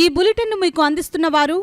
ఈ బులెటిన్ను మీకు అందిస్తున్న వారు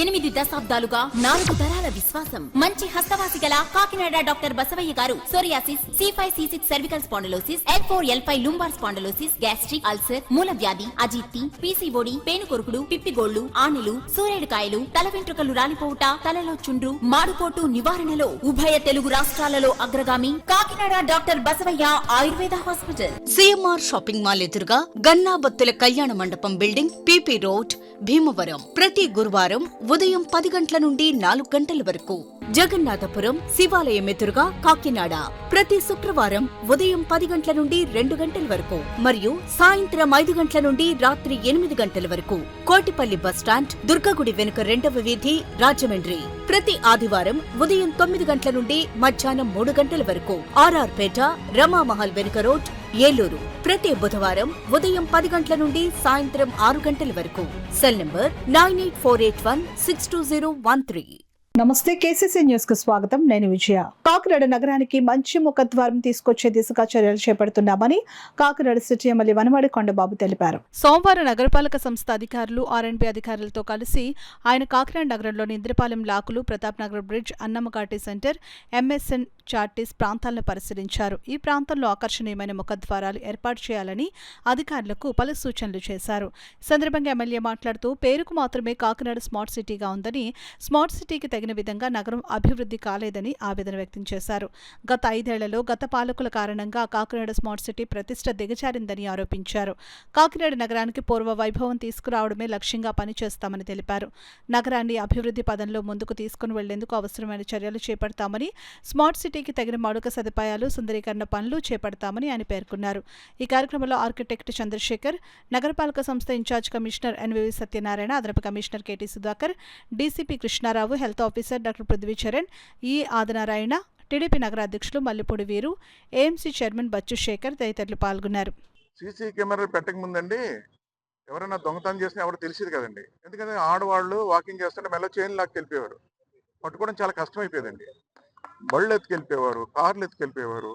8 దశాబ్దాలుగా 4 తరాల విశ్వాసం. మంచి హస్తవాసి గల కాకినాడ డాక్టర్ బసవయ్య గారు psoriasis, C5C6 cervical spondylosis, L4L5 lumbar spondylosis, gastric ulcer, మూల వ్యాధి, అజీర్తి, పీసీఓడి, పేనుకొరుకుడు, పిప్పిగోళ్లు, ఆనెలు, సూరేడుకాయలు, తల వెంట్రుకలు రాలిపోవుట, తలలో చుండ్రు, మాడుపోటు నివారణలో ఉభయ తెలుగు రాష్ట్రాలలో అగ్రగామి Kakinada doctor Basavaiah Ayurveda hospital. CMR shopping mall ఎదురుగా గన్నాబత్తుల కళ్యాణ మండపం బిల్డింగ్, పిపి రోడ్, భీమవరం. ప్రతి గురువారం ఉదయం 10 గంటల నుండి 4 గంటల వరకు. జగన్నాథపురం శివాలయం ఎదురుగా కాకినాడ ప్రతి శుక్రవారం ఉదయం 10 గంటల నుండి 2 గంటల వరకు మరియు సాయంత్రం 5 గంటల నుండి రాత్రి 8 గంటల వరకు. కోటిపల్లి బస్టాండ్, దుర్గగుడి వెనుక 2వ వీధి, రాజమండ్రి. ప్రతి ఆదివారం ఉదయం 9 గంటల నుండి మధ్యాహ్నం 3 గంటల వరకు. ఆర్ఆర్ పేట, రమామహల్ వెనుక రోడ్, ఏలూరు. ప్రతి బుధవారం ఉదయం 10 గంటల నుండి సాయంత్రం 6 గంటల వరకు. Cell number 9848162013. నమస్తే, కేసీసీ న్యూస్ కు స్వాగతం. నేను విజయ. కాకినాడ నగరానికి మంచి ముఖద్వారం తీసుకొచ్చే దిశగా చర్యలు చేపడుతున్నామని కాకినాడ సిటీ ఎమ్మెల్యే వనమాడి కొండబాబు తెలిపారు. సోమవారం నగరపాలక సంస్థ అధికారులు, ఆర్ఎండ్బి అధికారులతో కలిసి ఆయన కాకినాడ నగరంలోని ఇంద్రపాలెం లాకులు, Pratap Nagar bridge, Annammaghati center, MSN charities ప్రాంతాలను పరిశీలించారు. ఈ ప్రాంతంలో ఆకర్షణీయమైన ముఖద్వారాలు ఏర్పాటు చేయాలని అధికారులకు పలు సూచనలు చేశారు. ఈ సందర్భంగా ఎమ్మెల్యే మాట్లాడుతూ పేరుకు మాత్రమే కాకినాడ స్మార్ట్ సిటీగా ఉందని, స్మార్ట్ సిటీకి తగిన విధంగా నగరం అభివృద్ధి కాలేదని ఆవేదన వ్యక్తం చేశారు. గత 5 ఏళ్లలో గత పాలకుల కారణంగా కాకినాడ స్మార్ట్ సిటీ ప్రతిష్ట దిగజారిందని ఆరోపించారు. కాకినాడ నగరానికి పూర్వ వైభవం తీసుకురావడమే లక్ష్యంగా పనిచేస్తామని తెలిపారు. నగరాన్ని అభివృద్ధి పదంలో ముందుకు తీసుకుని వెళ్లేందుకు అవసరమైన చర్యలు చేపడతామని, స్మార్ట్ సిటీకి తగిన మౌలిక సదుపాయాలు, సుందరీకరణ పనులు చేపడతామని ఆయన పేర్కొన్నారు. ఈ కార్యక్రమంలో ఆర్కిటెక్ట్ చంద్రశేఖర్, నగరపాలక సంస్థ ఇన్ఛార్జ్ కమిషనర్ ఎన్వివి సత్యనారాయణ, అదనపు commissioner KT Sudhakar, DCP Krishnarao, health officer doctor Prithvicharan, ఈ ఆదినారాయణ, టీడీపీ నగర అధ్యక్షులు మల్లిపూడి వీరు, ఏఎంసీ చైర్మన్ బచ్చు శేఖర్ తదితరులు పాల్గొన్నారు. సీసీ కెమెరాలు పెట్టక ముందండి ఎవరైనా దొంగతనం చేసినా ఎవరు తెలిసేది కదండి. ఎందుకంటే ఆడవాళ్ళు వాకింగ్ చేస్తుంటే మెల్ల చైన్ లాక్కి వెళ్ళిపోయేవారు. పట్టుకోవడం చాలా కష్టం అయిపోయేదండి. బళ్ళు ఎత్తుకెళ్ళిపోయేవారు, కార్లు ఎత్తుకెళ్ళిపోయేవారు,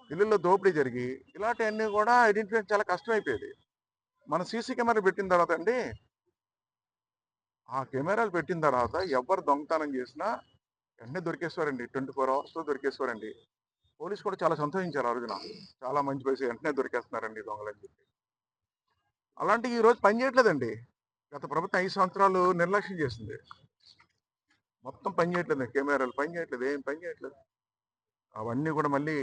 ఇళ్ళల్లో దోపిడీ జరిగి ఇలాంటివన్నీ కూడా ఐడెంటిఫై చాలా కష్టం అయిపోయేది. మన సీసీ కెమెరాలు పెట్టిన తర్వాత అండి, ఆ కెమెరాలు పెట్టిన తర్వాత ఎవరు దొంగతనం చేసినా వెంటనే దొరికేస్తారండి. 24 అవర్స్లో దొరికేస్తారండి. పోలీసు కూడా చాలా సంతోషించారు. ఆ రోజున చాలా మంచి పైసా వెంటనే దొరికేస్తున్నారండి దొంగలని చెప్పి. అలాంటివి ఈరోజు పని చేయట్లేదండి. గత ప్రభుత్వం 5 సంవత్సరాలు నిర్లక్ష్యం చేసింది. మొత్తం పని చేయట్లేదు, కెమెరాలు పని చేయట్లేదు, ఏం పని చేయట్లేదు. అవన్నీ కూడా మళ్ళీ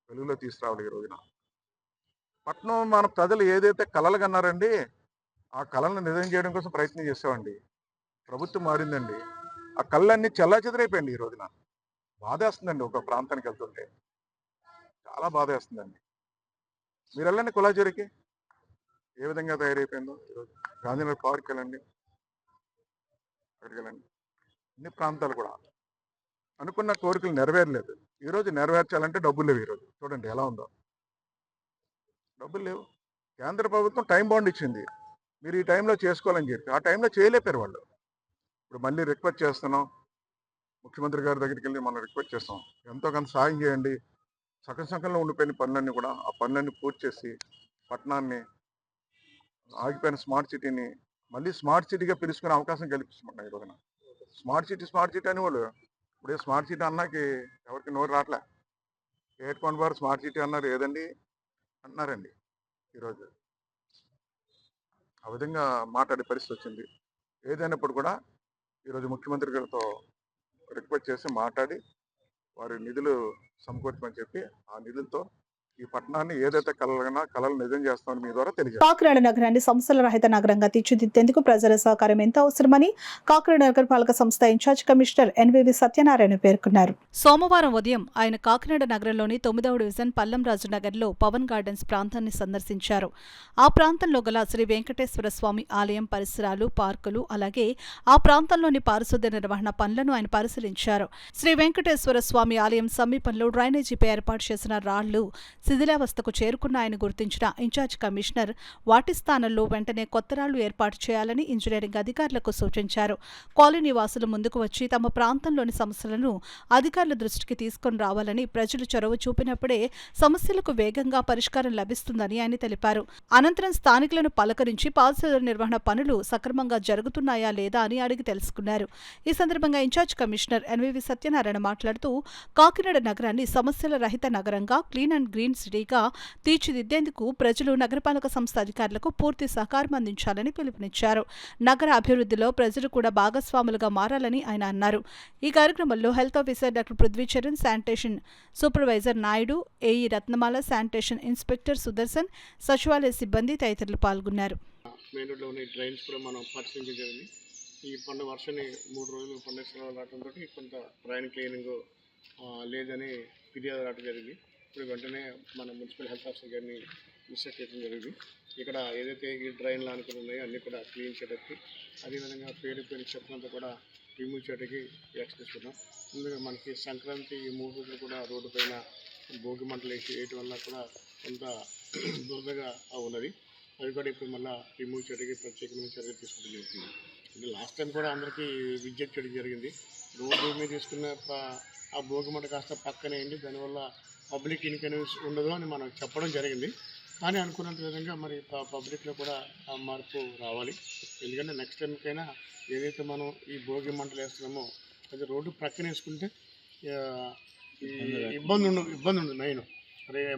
వెలుగులో తీసుకురావాలి. ఈ రోజున పట్నం మన ప్రజలు ఏదైతే కలలు కన్నారండి, ఆ కళలను నిజం చేయడం కోసం ప్రయత్నం చేసామండి. ప్రభుత్వం మారిందండి, ఆ కళ్ళన్నీ చెల్లాచెదరైపోయింది. ఈ రోజున బాధేస్తుందండి. ఒక ప్రాంతానికి వెళ్తుంటే చాలా బాధేస్తుందండి. మీరు వెళ్ళండి కులాచేరికి, ఏ విధంగా తయారైపోయిందో. ఈరోజు గాంధీనగర్ పార్క్ వెళ్ళండి, అక్కడికి వెళ్ళండి. అన్ని ప్రాంతాలు కూడా అనుకున్న కోరికలు నెరవేరలేదు. ఈరోజు నెరవేర్చాలంటే డబ్బులు లేవు. ఈరోజు చూడండి ఎలా ఉందో, డబ్బులు లేవు. కేంద్ర ప్రభుత్వం టైం బాండ్ ఇచ్చింది, మీరు ఈ టైంలో చేసుకోవాలని చెప్పి. ఆ టైంలో చేయలేపారు వాళ్ళు. ఇప్పుడు మళ్ళీ రిక్వెస్ట్ చేస్తున్నాం, ముఖ్యమంత్రి గారి దగ్గరికి వెళ్ళి మనం రిక్వెస్ట్ చేస్తాం, ఎంతో కొంత సాయం చేయండి. సకంలో ఉండిపోయిన పనులన్నీ కూడా ఆ పనులన్నీ పూర్తి చేసి పట్టణాన్ని, ఆగిపోయిన స్మార్ట్ సిటీని మళ్ళీ స్మార్ట్ సిటీగా పిలుచుకునే అవకాశం కల్పిస్తున్నాం. ఈ రోజున స్మార్ట్ సిటీ అని వాళ్ళు ఇప్పుడే స్మార్ట్ సిటీ అన్నాకి ఎవరికి నోరు రావట్లే. 8.4 స్మార్ట్ సిటీ అన్నారు, ఏదండి అంటున్నారండి. ఈరోజు ఆ విధంగా మాట్లాడే పరిస్థితి వచ్చింది. ఏదైనప్పుడు కూడా ఈరోజు ముఖ్యమంత్రి గారితో రిక్వెస్ట్ చేసి మాట్లాడి వారి నిధులు సమకూర్చమని చెప్పి ఆ నిధులతో ఈ పట్టణాన్ని ఏదైతే కళలు నిజం చేస్తామని మీ ద్వారా తెలియజేస్తారు. కాకినాడ నగరాన్ని సమస్యల రహిత నగరంగా తీర్చిదిద్దేందుకు ప్రజల సహకారం ఎంత అవసరమని కాకినాడ నగరపాలక సంస్థ ఇన్ఛార్జ్ కమిషనర్ ఎన్వివి సత్యనారాయణ పేర్కొన్నారు. సోమవారం ఉదయం ఆయన కాకినాడ నగరంలోని 9వ డివిజన్ పల్లంరాజు నగర్లో పవన్ గార్డెన్స్ ప్రాంతాన్ని సందర్శించారు. ఆ ప్రాంతంలో గల శ్రీ వెంకటేశ్వర స్వామి ఆలయం పరిసరాలు, పార్కులు, అలాగే ఆ ప్రాంతంలోని పారిశుద్ధ్య నిర్వహణ పనులను ఆయన పరిశీలించారు. శ్రీ వెంకటేశ్వర స్వామి ఆలయం సమీపంలో డ్రైనేజీపై ఏర్పాటు చేసిన రాళ్లు శిథిలావస్థకు చేరుకున్న ఆయన గుర్తించిన ఇన్ఛార్జ్ కమిషనర్ వాటి స్థానంలో వెంటనే కొత్త రాళ్లు ఏర్పాటు చేయాలని ఇంజనీరింగ్ అధికారులకు సూచించారు. కాలనీ వాసులు ముందుకు వచ్చి తమ ప్రాంతంలోని సమస్యలను అధికారుల దృష్టికి తీసుకుని రావాలని, ప్రజలు చొరవ చూపినప్పుడే సమస్యలకు వేగంగా పరిష్కారం లభిస్తుందని ఆయన తెలిపారు. అనంతరం స్థానికులను పలకరించి పారిశుధ్య నిర్వహణ పనులు సక్రమంగా జరుగుతున్నాయా లేదా అని అడిగి తెలుసుకున్నారు. ఈ సందర్భంగా ఇన్ఛార్జ్ కమిషనర్ ఎన్వీవి సత్యనారాయణ మాట్లాడుతూ కాకినాడ నగరాన్ని సమస్యల రహిత నగరంగా, క్లీన్ అండ్ గ్రీన్ సిటీగా తీర్చిదిద్దేందుకు ప్రజలు నగరపాలక సంస్థ అధికారులకు పూర్తి సహకారం అందించాలని పిలుపునిచ్చారు. నగర అభివృద్ధిలో ప్రజలు కూడా భాగస్వాములుగా మారాలని ఆయన అన్నారు. ఈ కార్యక్రమంలో health officer doctor Prithvicharan, sanitation supervisor Naidu, AE Ratnamala, sanitation inspector Sudarshan, సచివాలయ సిబ్బంది తదితరులు పాల్గొన్నారు. మెయిన్ రోడ్లో ఉన్న డ్రైన్స్ కూడా మనం పరిశీలించడం జరిగింది. ఈ పండుగ వర్షాన్ని 3 రోజులు పండుగ సెలవులు రావడంతో కొంత డ్రైన్ క్లీనింగ్ లేదని ఫిర్యాదు రావడం జరిగింది. ఇప్పుడు వెంటనే మన మున్సిపల్ హెల్త్ ఆఫీసర్ గారిని ఇన్స్ట్రక్ట్ చేయడం జరిగింది. ఇక్కడ ఏదైతే ఈ డ్రైన్లు అనుకుని ఉన్నాయో అన్నీ కూడా క్లీన్ చేయడానికి, అదేవిధంగా పేరు చెత్తనంతా కూడా రిమూవ్ చేయడానికి యాక్షన్ తీసుకున్నాం. ముందుగా మనకి సంక్రాంతి 3 రోజులు కూడా రోడ్డు పైన భోగి మంటలు వేయటం వల్ల కూడా కొంత దురదగా ఉన్నది. అది కూడా ఇప్పుడు మళ్ళీ రిమూవ్ చేయడానికి ప్రత్యేకమైన చర్యలు తీసుకోవడం జరుగుతుంది. అంటే లాస్ట్ టైం కూడా అందరికీ విజ్ఞప్తి చేయడం జరిగింది. రోడ్డు మీద తీసుకున్న ఆ భోగి మంట కాస్త పక్కనే అండి, దానివల్ల పబ్లిక్ ఇన్కన్వీనియన్స్ ఉండదు అని మనం చెప్పడం జరిగింది. కానీ అనుకున్నంత విధంగా మరి పబ్లిక్లో కూడా ఆ మార్పు రావాలి. ఎందుకంటే నెక్స్ట్ టైంకైనా ఏదైతే మనం ఈ భోగి మంటలు వేస్తున్నామో అది రోడ్డు ప్రక్కన వేసుకుంటే ఇబ్బంది ఉండదు. మెయిన్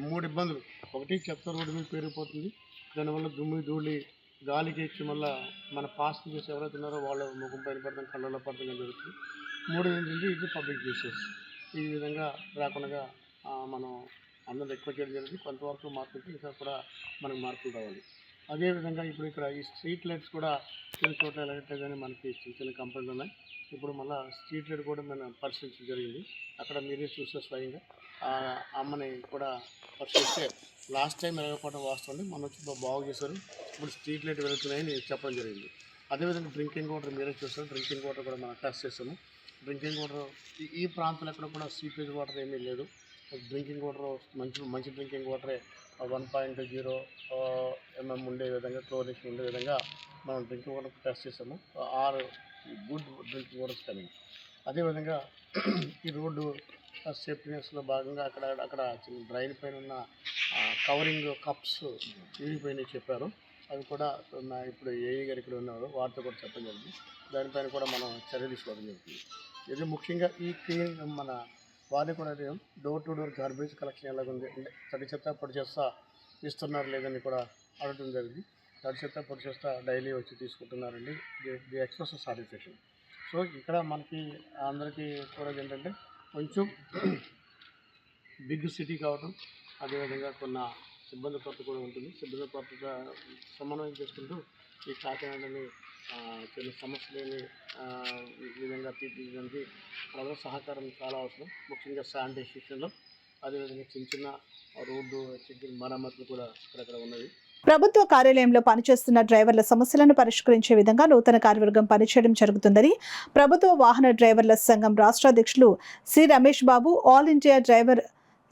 3 ఇబ్బందులు. ఒకటి, చెత్త రోడ్డు మీద పెరిగిపోతుంది, దానివల్ల దుమ్ము ధూళి గాలికి ఎక్కి మళ్ళీ మన పాసెంజర్స్ ఎవరైతే ఉన్నారో వాళ్ళ ముఖం పైన పడతాం, కళ్ళలో పడతాం జరుగుతుంది. 3 ఏంటంటే ఇది పబ్లిక్ ప్లేసెస్. ఈ విధంగా రాకుండా మనం అందరూ ఎక్కువ చేయడం జరిగింది. కొంతవరకు మార్పులు ఇంకా కూడా మనకు మార్పులు రావాలి. అదేవిధంగా ఇప్పుడు ఇక్కడ ఈ స్ట్రీట్ లైట్స్ కూడా చిన్న చోట్ల ఎలాగైతే మనకి చిన్న కంపెనీలు ఉన్నాయి. ఇప్పుడు మళ్ళీ స్ట్రీట్ లైట్ కూడా మనం పరిశీలించడం జరిగింది. అక్కడ మీరే చూస్తే స్వయంగా అమ్మని కూడా పరిశీలిస్తే లాస్ట్ టైం ఎలాగపోవడం వాస్తవం, మనం వచ్చి బాగు చేశారు, ఇప్పుడు స్ట్రీట్ లైట్ వెళ్తున్నాయని చెప్పడం జరిగింది. అదేవిధంగా డ్రింకింగ్ వాటర్ మీరే చూస్తారు. డ్రింకింగ్ వాటర్ కూడా మనం టెస్ట్ చేస్తాము. డ్రింకింగ్ వాటర్ ఈ ప్రాంతంలో ఎక్కడ కూడా సీపేజ్ వాటర్ ఏమీ లేదు. డ్రింకింగ్ వాటర్ మంచి డ్రింకింగ్ వాటరే 1.0 mm ఉండే విధంగా, క్లోరినేషన్ ఉండే విధంగా మనం డ్రింకింగ్ వాటర్ టెస్ట్ చేసాము. 6 గుడ్ డ్రింకింగ్ వాటర్స్ కమింగ్. అదేవిధంగా ఈ రోడ్డు సేఫ్టీనెస్లో భాగంగా అక్కడ చిన్న డ్రైన్ పైన ఉన్న కవరింగ్ కప్స్ విరిగిపోయినాయి చెప్పారు. అవి కూడా ఇప్పుడు ఏఈ గారు ఇక్కడ ఉన్నారు, వారితో కూడా చెప్పడం జరిగింది. దానిపైన కూడా మనం చర్యలు తీసుకోవడం జరుగుతుంది. ఇది ముఖ్యంగా ఈ క్లీన్ మన వారిని కూడా door to door garbage collection ఎలాగుంది, అంటే తడి చెత్త పొడి చెత్త ఇస్తున్నారు లేదని కూడా అడగడం జరిగింది. తడి చెత్త పొడి చెత్త డైలీ వచ్చి తీసుకుంటున్నారండి. The express satisfaction. సో ఇక్కడ మనకి అందరికీ కూడా ఏంటంటే కొంచెం బిగ్ సిటీ కావడం, అదేవిధంగా కొన్ని సిబ్బంది కొరత కూడా ఉంటుంది. సిబ్బంది కొరతగా సమన్వయం చేసుకుంటూ ఈ కాకినాడని కొన్ని సమస్యలని విధంగా తీర్చిదిద్దడానికి ప్రజల సహకారం చాలా అవసరం. ముఖ్యంగా శానిటేషన్లో, అదేవిధంగా చిన్న రోడ్డు మరమ్మతులు కూడా ఇక్కడ ఉన్నవి. ప్రభుత్వ కార్యాలయంలో పనిచేస్తున్న డ్రైవర్ల సమస్యలను పరిష్కరించే విధంగా నూతన కార్యవర్గం పనిచేయడం జరుగుతుందని ప్రభుత్వ వాహన డ్రైవర్ల సంఘం రాష్ట్ర అధ్యక్షులు C Ramesh Babu, all India driver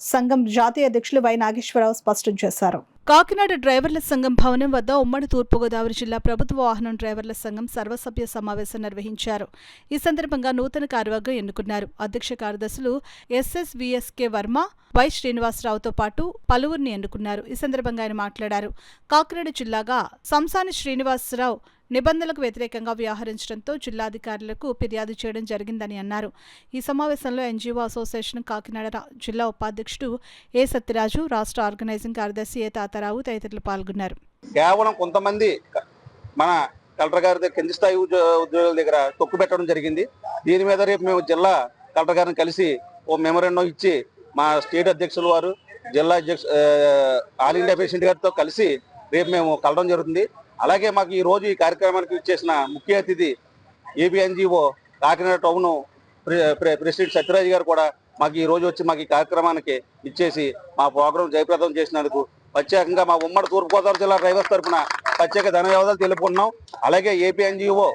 సంఘం జాతీయ అధ్యక్షులు వై నాగేశ్వరరావు స్పష్టం చేశారు. కాకినాడ డ్రైవర్ల సంఘం భవనం వద్ద ఉమ్మడి తూర్పుగోదావరి జిల్లా ప్రభుత్వ వాహనం డ్రైవర్ల సంఘం సర్వసభ్య సమావేశం నిర్వహించారు. ఈ సందర్భంగా నూతన కార్యవర్గం ఎన్నుకున్నారు. అధ్యక్ష కార్యదర్శులు ఎస్ఎస్విఎస్కే వర్మ, వై శ్రీనివాసరావుతో పాటు పలువురిని ఎన్నుకున్నారు. ఈ సందర్భంగా ఆయన మాట్లాడారు. కాకినాడ జిల్లాగా సంసాని శ్రీనివాసరావు నిబంధనలకు వ్యతిరేకంగా వ్యవహరించడంతో జిల్లాధికారులకు ఫిర్యాదు చేయడం జరిగిందని అన్నారు. ఈ సమావేశంలో ఎన్జీఓ అసోసియేషన్ కాకినాడ జిల్లా ఉపాధ్యక్షుడు ఏ సత్యరాజు, రాష్ట్ర ఆర్గనైజింగ్ కార్యదర్శి ఏ తాతారావు తదితరులు పాల్గొన్నారు. కేవలం కొంతమంది మన కలెక్టర్ గారి దగ్గర కింది స్థాయి ఉద్యోగుల దగ్గర తొక్కు పెట్టడం జరిగింది. దీని మీద రేపు మేము జిల్లా కలెక్టర్ గారిని కలిసి ఓ మెమోరాండం ఇచ్చి మా స్టేట్ అధ్యక్షులు వారు, జిల్లా ఆల్ ఇండియా ప్రెసిడెంట్ గారితో కలిసి రేపు మేము కలవడం జరుగుతుంది. అలాగే మాకు ఈ రోజు ఈ కార్యక్రమానికి ఇచ్చేసిన ముఖ్య అతిథి AP NGO Kakinada town president Sathyaraj గారు కూడా మాకు ఈ రోజు వచ్చి మాకు ఈ కార్యక్రమానికి ఇచ్చేసి మా ప్రోగ్రాం జయప్రదం చేసినందుకు ప్రత్యేకంగా మా ఉమ్మడి తూర్పుగోదావరి జిల్లా డ్రైవర్స్ తరఫున ప్రత్యేక ధన్యవాదాలు తెలుపుకుంటున్నాం. అలాగే ఏపీ ఎన్జీఓ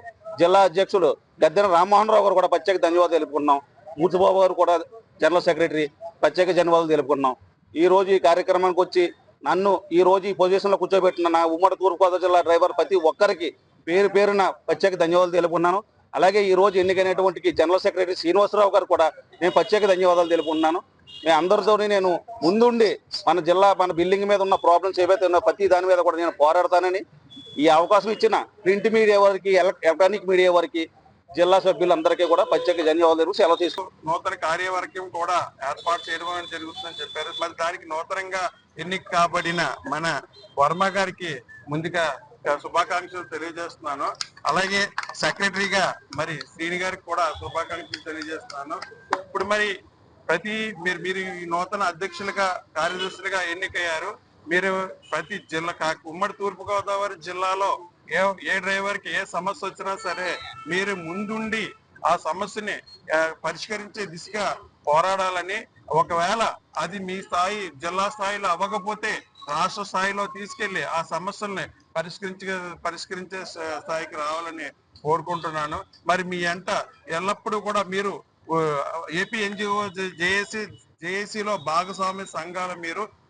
జిల్లా అధ్యక్షులు గద్దెన రామ్మోహన్ రావు గారు కూడా ప్రత్యేక ధన్యవాదాలు తెలుపుకుంటున్నాం. మూర్తిబాబు గారు కూడా జనరల్ సెక్రటరీ ప్రత్యేక ధన్యవాదాలు తెలుపుకుంటున్నాం. ఈ రోజు ఈ కార్యక్రమానికి వచ్చి నన్ను ఈ రోజు ఈ పొజిషన్లో కూర్చోబెట్టిన నా ఉమ్మడి తూర్పుగోదావరి జిల్లా డ్రైవర్ ప్రతి ఒక్కరికి పేరు పేరున ప్రత్యేక ధన్యవాదాలు తెలుపుకున్నాను. అలాగే ఈ రోజు ఎన్నికైనటువంటి జనరల్ సెక్రటరీ శ్రీనివాసరావు గారు కూడా నేను ప్రత్యేక ధన్యవాదాలు తెలుపుకున్నాను. నేను అందరితో నేను ముందుండి మన జిల్లా మన బిల్డింగ్ మీద ఉన్న ప్రాబ్లమ్స్ ఏవైతే ఉన్నాయో ప్రతి దాని మీద కూడా నేను పోరాడతానని ఈ అవకాశం ఇచ్చిన ప్రింట్ మీడియా వారికి ఎలక్ట్రానిక్ మీడియా వారికి జిల్లా సభ్యులందరికీ కూడా ప్రత్యేక ధన్యవాదాలు సెలవు తీసుకుంటాం. నూతన కార్యవర్గం కూడా ఏర్పాటు చేయడం జరుగుతుందని చెప్పారు. మరి దానికి నూతనంగా ఎన్నిక కాబడిన మన వర్మ గారికి ముందుగా శుభాకాంక్షలు తెలియజేస్తున్నాను. అలాగే సెక్రటరీగా మరి శ్రీని గారికి కూడా శుభాకాంక్షలు తెలియజేస్తున్నాను. ఇప్పుడు మరి మీరు ఈ నూతన అధ్యక్షులుగా కార్యదర్శులుగా ఎన్నికయ్యారు. మీరు ప్రతి జిల్లా ఉమ్మడి తూర్పుగోదావరి జిల్లాలో ఏ డ్రైవర్ కి ఏ సమస్య వచ్చినా సరే మీరు ముందుండి ఆ సమస్యని పరిష్కరించే దిశగా పోరాడాలని, ఒకవేళ అది మీ స్థాయి జిల్లా స్థాయిలో అవ్వకపోతే రాష్ట్ర స్థాయిలో తీసుకెళ్లి ఆ సమస్యల్ని పరిష్కరించే స్థాయికి రావాలని కోరుకుంటున్నాను. మరి మీ అంట ఎల్లప్పుడూ కూడా మీరు ఏపీ ఎన్జిఓ జేఏసీలో భాగస్వామ్య సంఘాలు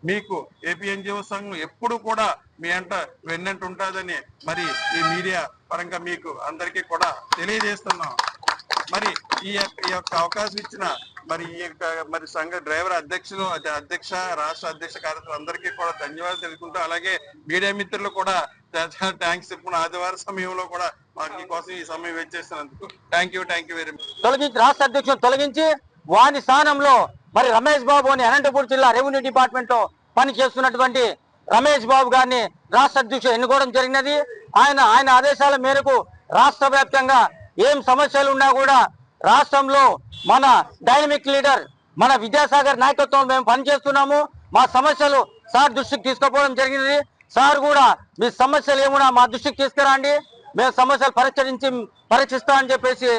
మీకు ఏపీ ఎన్జిఓ సంఘం ఎప్పుడు కూడా మీ అంట వెన్నంట ఉంటుందని మరి ఈ మీడియా పరంగా మీకు అందరికీ కూడా తెలియజేస్తున్నాం. మరి ఈ యొక్క అవకాశం ఇచ్చిన మరి సంఘ డ్రైవర్ అధ్యక్ష రాష్ట్ర అధ్యక్ష కార్యదర్శులు అందరికీ కూడా ధన్యవాదాలు తెలుపుకుంటూ, అలాగే మీడియా మిత్రులు కూడా థ్యాంక్స్ చెప్పుకున్న ఆదివారం సమయంలో కూడా మాకు ఈ కోసం ఈ సమయం వెచ్చేసినందుకు థ్యాంక్ యూ వెరీ మచ్. తొలగించి రాష్ట్ర అధ్యక్షుడు తొలగించి వాని స్థానంలో మరి రమేష్ బాబు అని అనంతపురం జిల్లా రెవెన్యూ డిపార్ట్మెంట్ లో పని చేస్తున్నటువంటి రమేష్ బాబు గారిని రాష్ట్ర అధ్యక్షుడు ఎన్నుకోవడం జరిగినది. ఆయన ఆదేశాల మేరకు రాష్ట్ర వ్యాప్తంగా ఏం సమస్యలు ఉన్నా కూడా రాష్ట్రంలో మన డైనమిక్ లీడర్ మన విద్యాసాగర్ నాయకత్వం మేము పనిచేస్తున్నాము. మా సమస్యలు సార్ దృష్టికి తీసుకుపోవడం జరిగినది. సార్ కూడా మీ సమస్యలు ఏమున్నా మా దృష్టికి తీసుకురండి, మేము సమస్యలు పరీక్షిస్తామని చెప్పేసి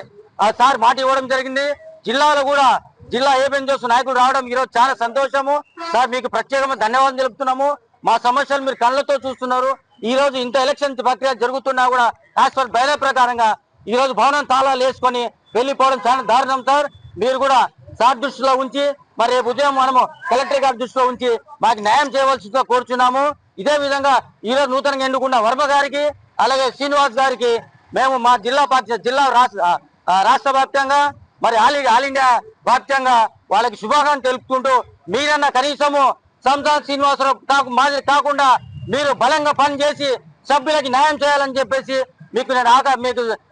సార్ మాట ఇవ్వడం జరిగింది. జిల్లాలో కూడా జిల్లా ఏపీఎన్జిఓస్ నాయకులు రావడం ఈరోజు చాలా సంతోషము. సార్ మీకు ప్రత్యేకంగా ధన్యవాదాలు తెలుపుతున్నాము. మా సమస్యలు మీరు కళ్ళతో చూస్తున్నారు. ఈ రోజు ఇంత ఎలక్షన్ ప్రక్రియ జరుగుతున్నా కూడా యాజ్ పర్ బైలా ప్రకారంగా ఈ రోజు భవనం తాళాలు వేసుకొని వెళ్ళిపోవడం చాలా దారుణం. సార్ మీరు కూడా సార్ దృష్టిలో ఉంచి మరి రేపు ఉదయం మనము కలెక్టర్ గారి దృష్టిలో ఉంచి మాకు న్యాయం చేయవలసిందిగా కోరుచున్నాము. ఇదే విధంగా ఈరోజు నూతనంగా ఎన్నుకున్న వర్మ గారికి అలాగే శ్రీనివాస్ గారికి మేము మా జిల్లా రాష్ట్ర వ్యాప్తంగా మరి ఆల్ ఇండియా వ్యాప్తంగా వాళ్ళకి శుభాకాంక్షలు తెలుపుకుంటూ మీరన్నా కనీసము సంసాద్ శ్రీనివాసరావు మాదిరి కాకుండా మీరు బలంగా పనిచేసి సభ్యులకి న్యాయం చేయాలని చెప్పేసి మీకు నేను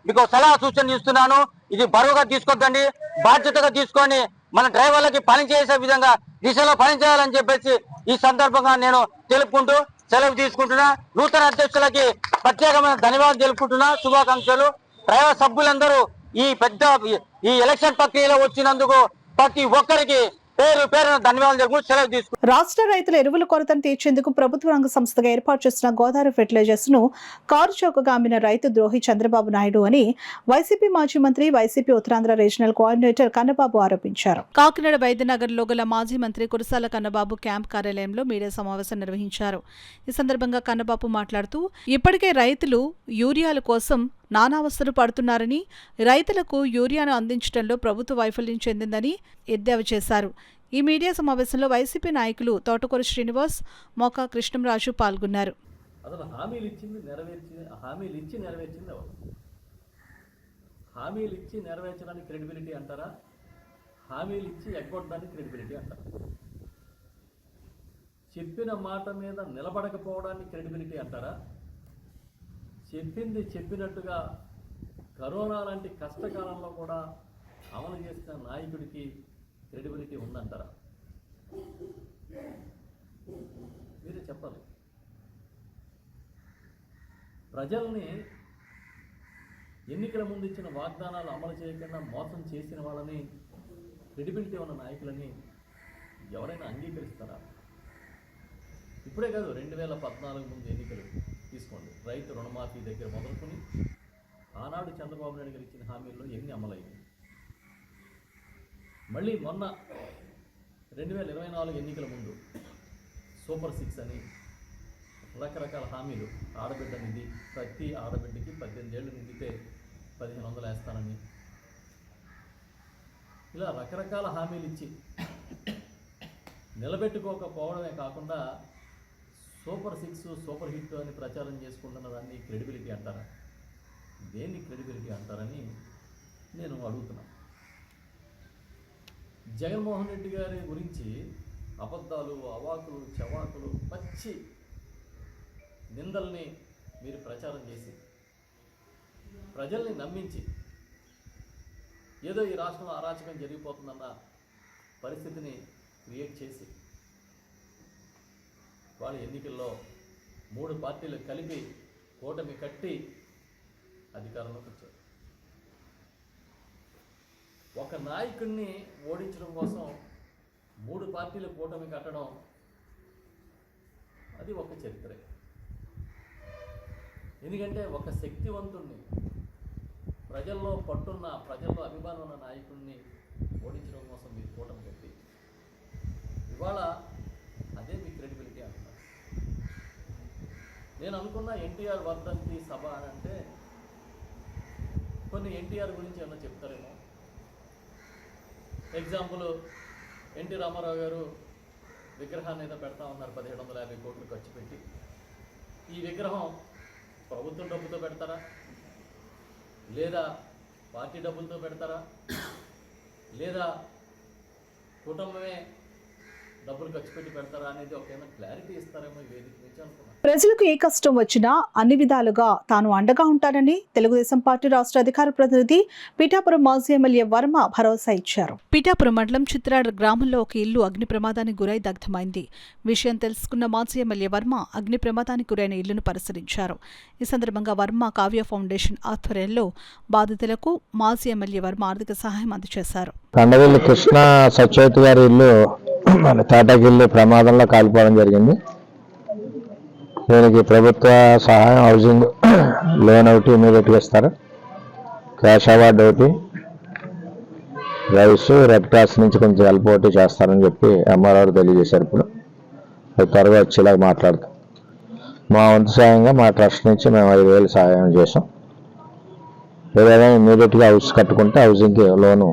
మీకు సలహా సూచన ఇస్తున్నాను. ఇది బరువుగా తీసుకోద్దండి, బాధ్యతగా తీసుకొని మన డ్రైవర్లకి పని చేసే విధంగా దిశలో పనిచేయాలని చెప్పేసి ఈ సందర్భంగా నేను తెలుపుకుంటూ సెలవు తీసుకుంటున్నా. నూతన అధ్యక్షులకి ప్రత్యేకమైన ధన్యవాదాలు తెలుపుకుంటున్నా, శుభాకాంక్షలు. డ్రైవర్ సభ్యులందరూ ఈ ఎలక్షన్ ప్రక్రియలో వచ్చినందుకు ప్రతి ఒక్కరికి పేరున ధన్యవాదాలు తెలుపుకుంటూ సెలవు తీసుకుంటున్నా. రాష్ట్ర రైతుల ఎరువుల కొరతను తీర్చేందుకు ప్రభుత్వ రంగ సంస్థగా ఏర్పాటు చేసిన గోదావరి ఫెర్టిలైజర్స్ ను కారు చౌకగా అమ్మిన రైతు ద్రోహి చంద్రబాబు నాయుడు అని వైసీపీ మాజీ మంత్రి, YCP Uttarandhra regional coordinator Kannababu ఆరోపించారు. కాకినాడ వైద్యనగర్లో గల మాజీ మంత్రి కురసాల కన్నబాబు క్యాంప్ కార్యాలయంలో మీడియా సమావేశం నిర్వహించారు. ఈ సందర్భంగా కన్నబాబు మాట్లాడుతూ ఇప్పటికే రైతులు యూరియాల కోసం నానావస్థలు పడుతున్నారని, రైతులకు యూరియాను అందించడంలో ప్రభుత్వ వైఫల్యం చెందిందని ఎద్దేవా చేశారు. ఈ మీడియా సమావేశంలో వైసీపీ నాయకులు తోటకూర శ్రీనివాస్, మోకా కృష్ణంరాజు పాల్గొన్నారు. అసలు హామీలు ఇచ్చి నెరవేర్చింది ఎవరు? హామీలు ఇచ్చి నెరవేర్చడానికి క్రెడిబిలిటీ అంటారా? హామీలు ఇచ్చి ఎగ్గొట్టడానికి క్రెడిబిలిటీ అంటారా? చెప్పిన మాట మీద నిలబడకపోవడానికి క్రెడిబిలిటీ అంటారా? చెప్పింది చెప్పినట్టుగా కరోనా లాంటి కష్టకాలంలో కూడా అమలు చేసిన నాయకుడికి క్రెడిబిలిటీ ఉందంటారా? మీరే చెప్పాలి. ప్రజల్ని ఎన్నికల ముందు ఇచ్చిన వాగ్దానాలు అమలు చేయకుండా మోసం చేసిన వాళ్ళని, క్రెడిబిలిటీ ఉన్న నాయకులని ఎవరైనా అంగీకరిస్తారా? ఇప్పుడే కాదు, 2014 ముందు ఎన్నికలు తీసుకోండి. రైతు రుణమాఫీ దగ్గర మొదలుకొని ఆనాడు చంద్రబాబు నాయుడు గారు ఇచ్చిన హామీల్లో ఎన్ని అమలయ్యాయి? మళ్ళీ మొన్న 2024 ఎన్నికల ముందు సూపర్ 6 అని రకరకాల హామీలు, ఆడబిడ్డ నిధి, ప్రతి ఆడబిడ్డకి 18 ఏళ్ళు నిండితే 1500 వేస్తానని, ఇలా రకరకాల హామీలు ఇచ్చి నిలబెట్టుకోకపోవడమే కాకుండా సూపర్ 6 సూపర్ హిట్ అని ప్రచారం చేసుకుంటున్న దాన్ని క్రెడిబిలిటీ అంటారా? దేన్ని క్రెడిబిలిటీ అంటారని నేను అడుగుతున్నాను. జగన్మోహన్ రెడ్డి గారి గురించి అబద్ధాలు, అవాకులు, చవాకులు, పచ్చి నిందల్ని మీరు ప్రచారం చేసి ప్రజల్ని నమ్మించి ఏదో ఈ రాష్ట్రంలో అరాచకం జరిగిపోతుందన్న పరిస్థితిని క్రియేట్ చేసి వాళ్ళ ఎన్నికల్లో 3 పార్టీలు కలిపి కూటమి కట్టి అధికారంలోకి వచ్చారు. ఒక నాయకుడిని ఓడించడం కోసం 3 పార్టీలు కూటమి కట్టడం అది ఒక చరిత్రే. ఎందుకంటే ఒక శక్తివంతుణ్ణి, ప్రజల్లో పట్టున్న, ప్రజల్లో అభిమానం ఉన్న నాయకుడిని ఓడించడం కోసం మీరు కూటమి కట్టి ఇవాళ అదే మీ క్రెడిబిలిటీ అంటున్నారు. నేను అనుకున్న ఎన్టీఆర్ వర్ధంతి సభ అని అంటే కొన్ని ఎన్టీఆర్ గురించి ఏమన్నా చెప్తారేమో. ఎగ్జాంపుల్, ఎన్టీ రామారావు గారు విగ్రహాన్ని ఏదో పెడతా ఉన్నారు 1750 కోట్లు ఖర్చు పెట్టి. ఈ విగ్రహం ప్రభుత్వం డబ్బుతో పెడతారా, లేదా పార్టీ డబ్బులతో పెడతారా, లేదా కుటుంబమే డబ్బులు ఖర్చు పెట్టి పెడతారా అనేది ఒక క్లారిటీ ఇస్తారేమో ఈ వేదిక నుంచి అనుకున్నాను. ప్రజలకు ఏ కష్టం వచ్చినా అన్ని విధాలుగా తాను అండగా ఉంటానని తెలుగుదేశం పార్టీ రాష్ట్ర అధికార ప్రతినిధి పిఠాపురం మాజీ ఎమ్మెల్యే వర్మ భరోసా ఇచ్చారు. పిఠాపురం మండలం చిత్రాడ గ్రామంలో ఒక ఇల్లు అగ్ని ప్రమాదానికి గురై దగ్ధమైంది. విషయం తెలుసుకున్న మాజీ ఎమ్మెల్యే వర్మ అగ్ని ప్రమాదానికి గురైన ఇల్లును పరిశీలించారు. ఈ సందర్భంగా వర్మ కావ్య ఫౌండేషన్ ఆధ్వర్యంలో బాధితులకు మాజీ ఎమ్మెల్యే వర్మ ఆర్థిక సహాయం అందజేశారు. కండవెల్లి కృష్ణ సత్యవతి గారి ఇల్లు మన తాటాకిల్లు ప్రమాదంలో కాలిపోవడం జరిగింది. దీనికి ప్రభుత్వ సహాయం, హౌసింగ్ లోన్ ఒకటి ఇమీడియట్గా ఇస్తారు, క్యాష్ అవార్డు ఒకటి, రైస్, రెడ్ క్రాస్ నుంచి కొంచెం హెల్ప్ ఒకటి చేస్తారని చెప్పి ఎంఆర్ఆర్ తెలియజేశారు. ఇప్పుడు త్వరగా వచ్చేలాగా మాట్లాడతాం. మా వంతు సాయంగా మా ట్రస్ట్ నుంచి మేము 5,000 సహాయం చేసాం. ఏదైనా ఇమీడియట్గా హౌస్ కట్టుకుంటే హౌసింగ్కి లోను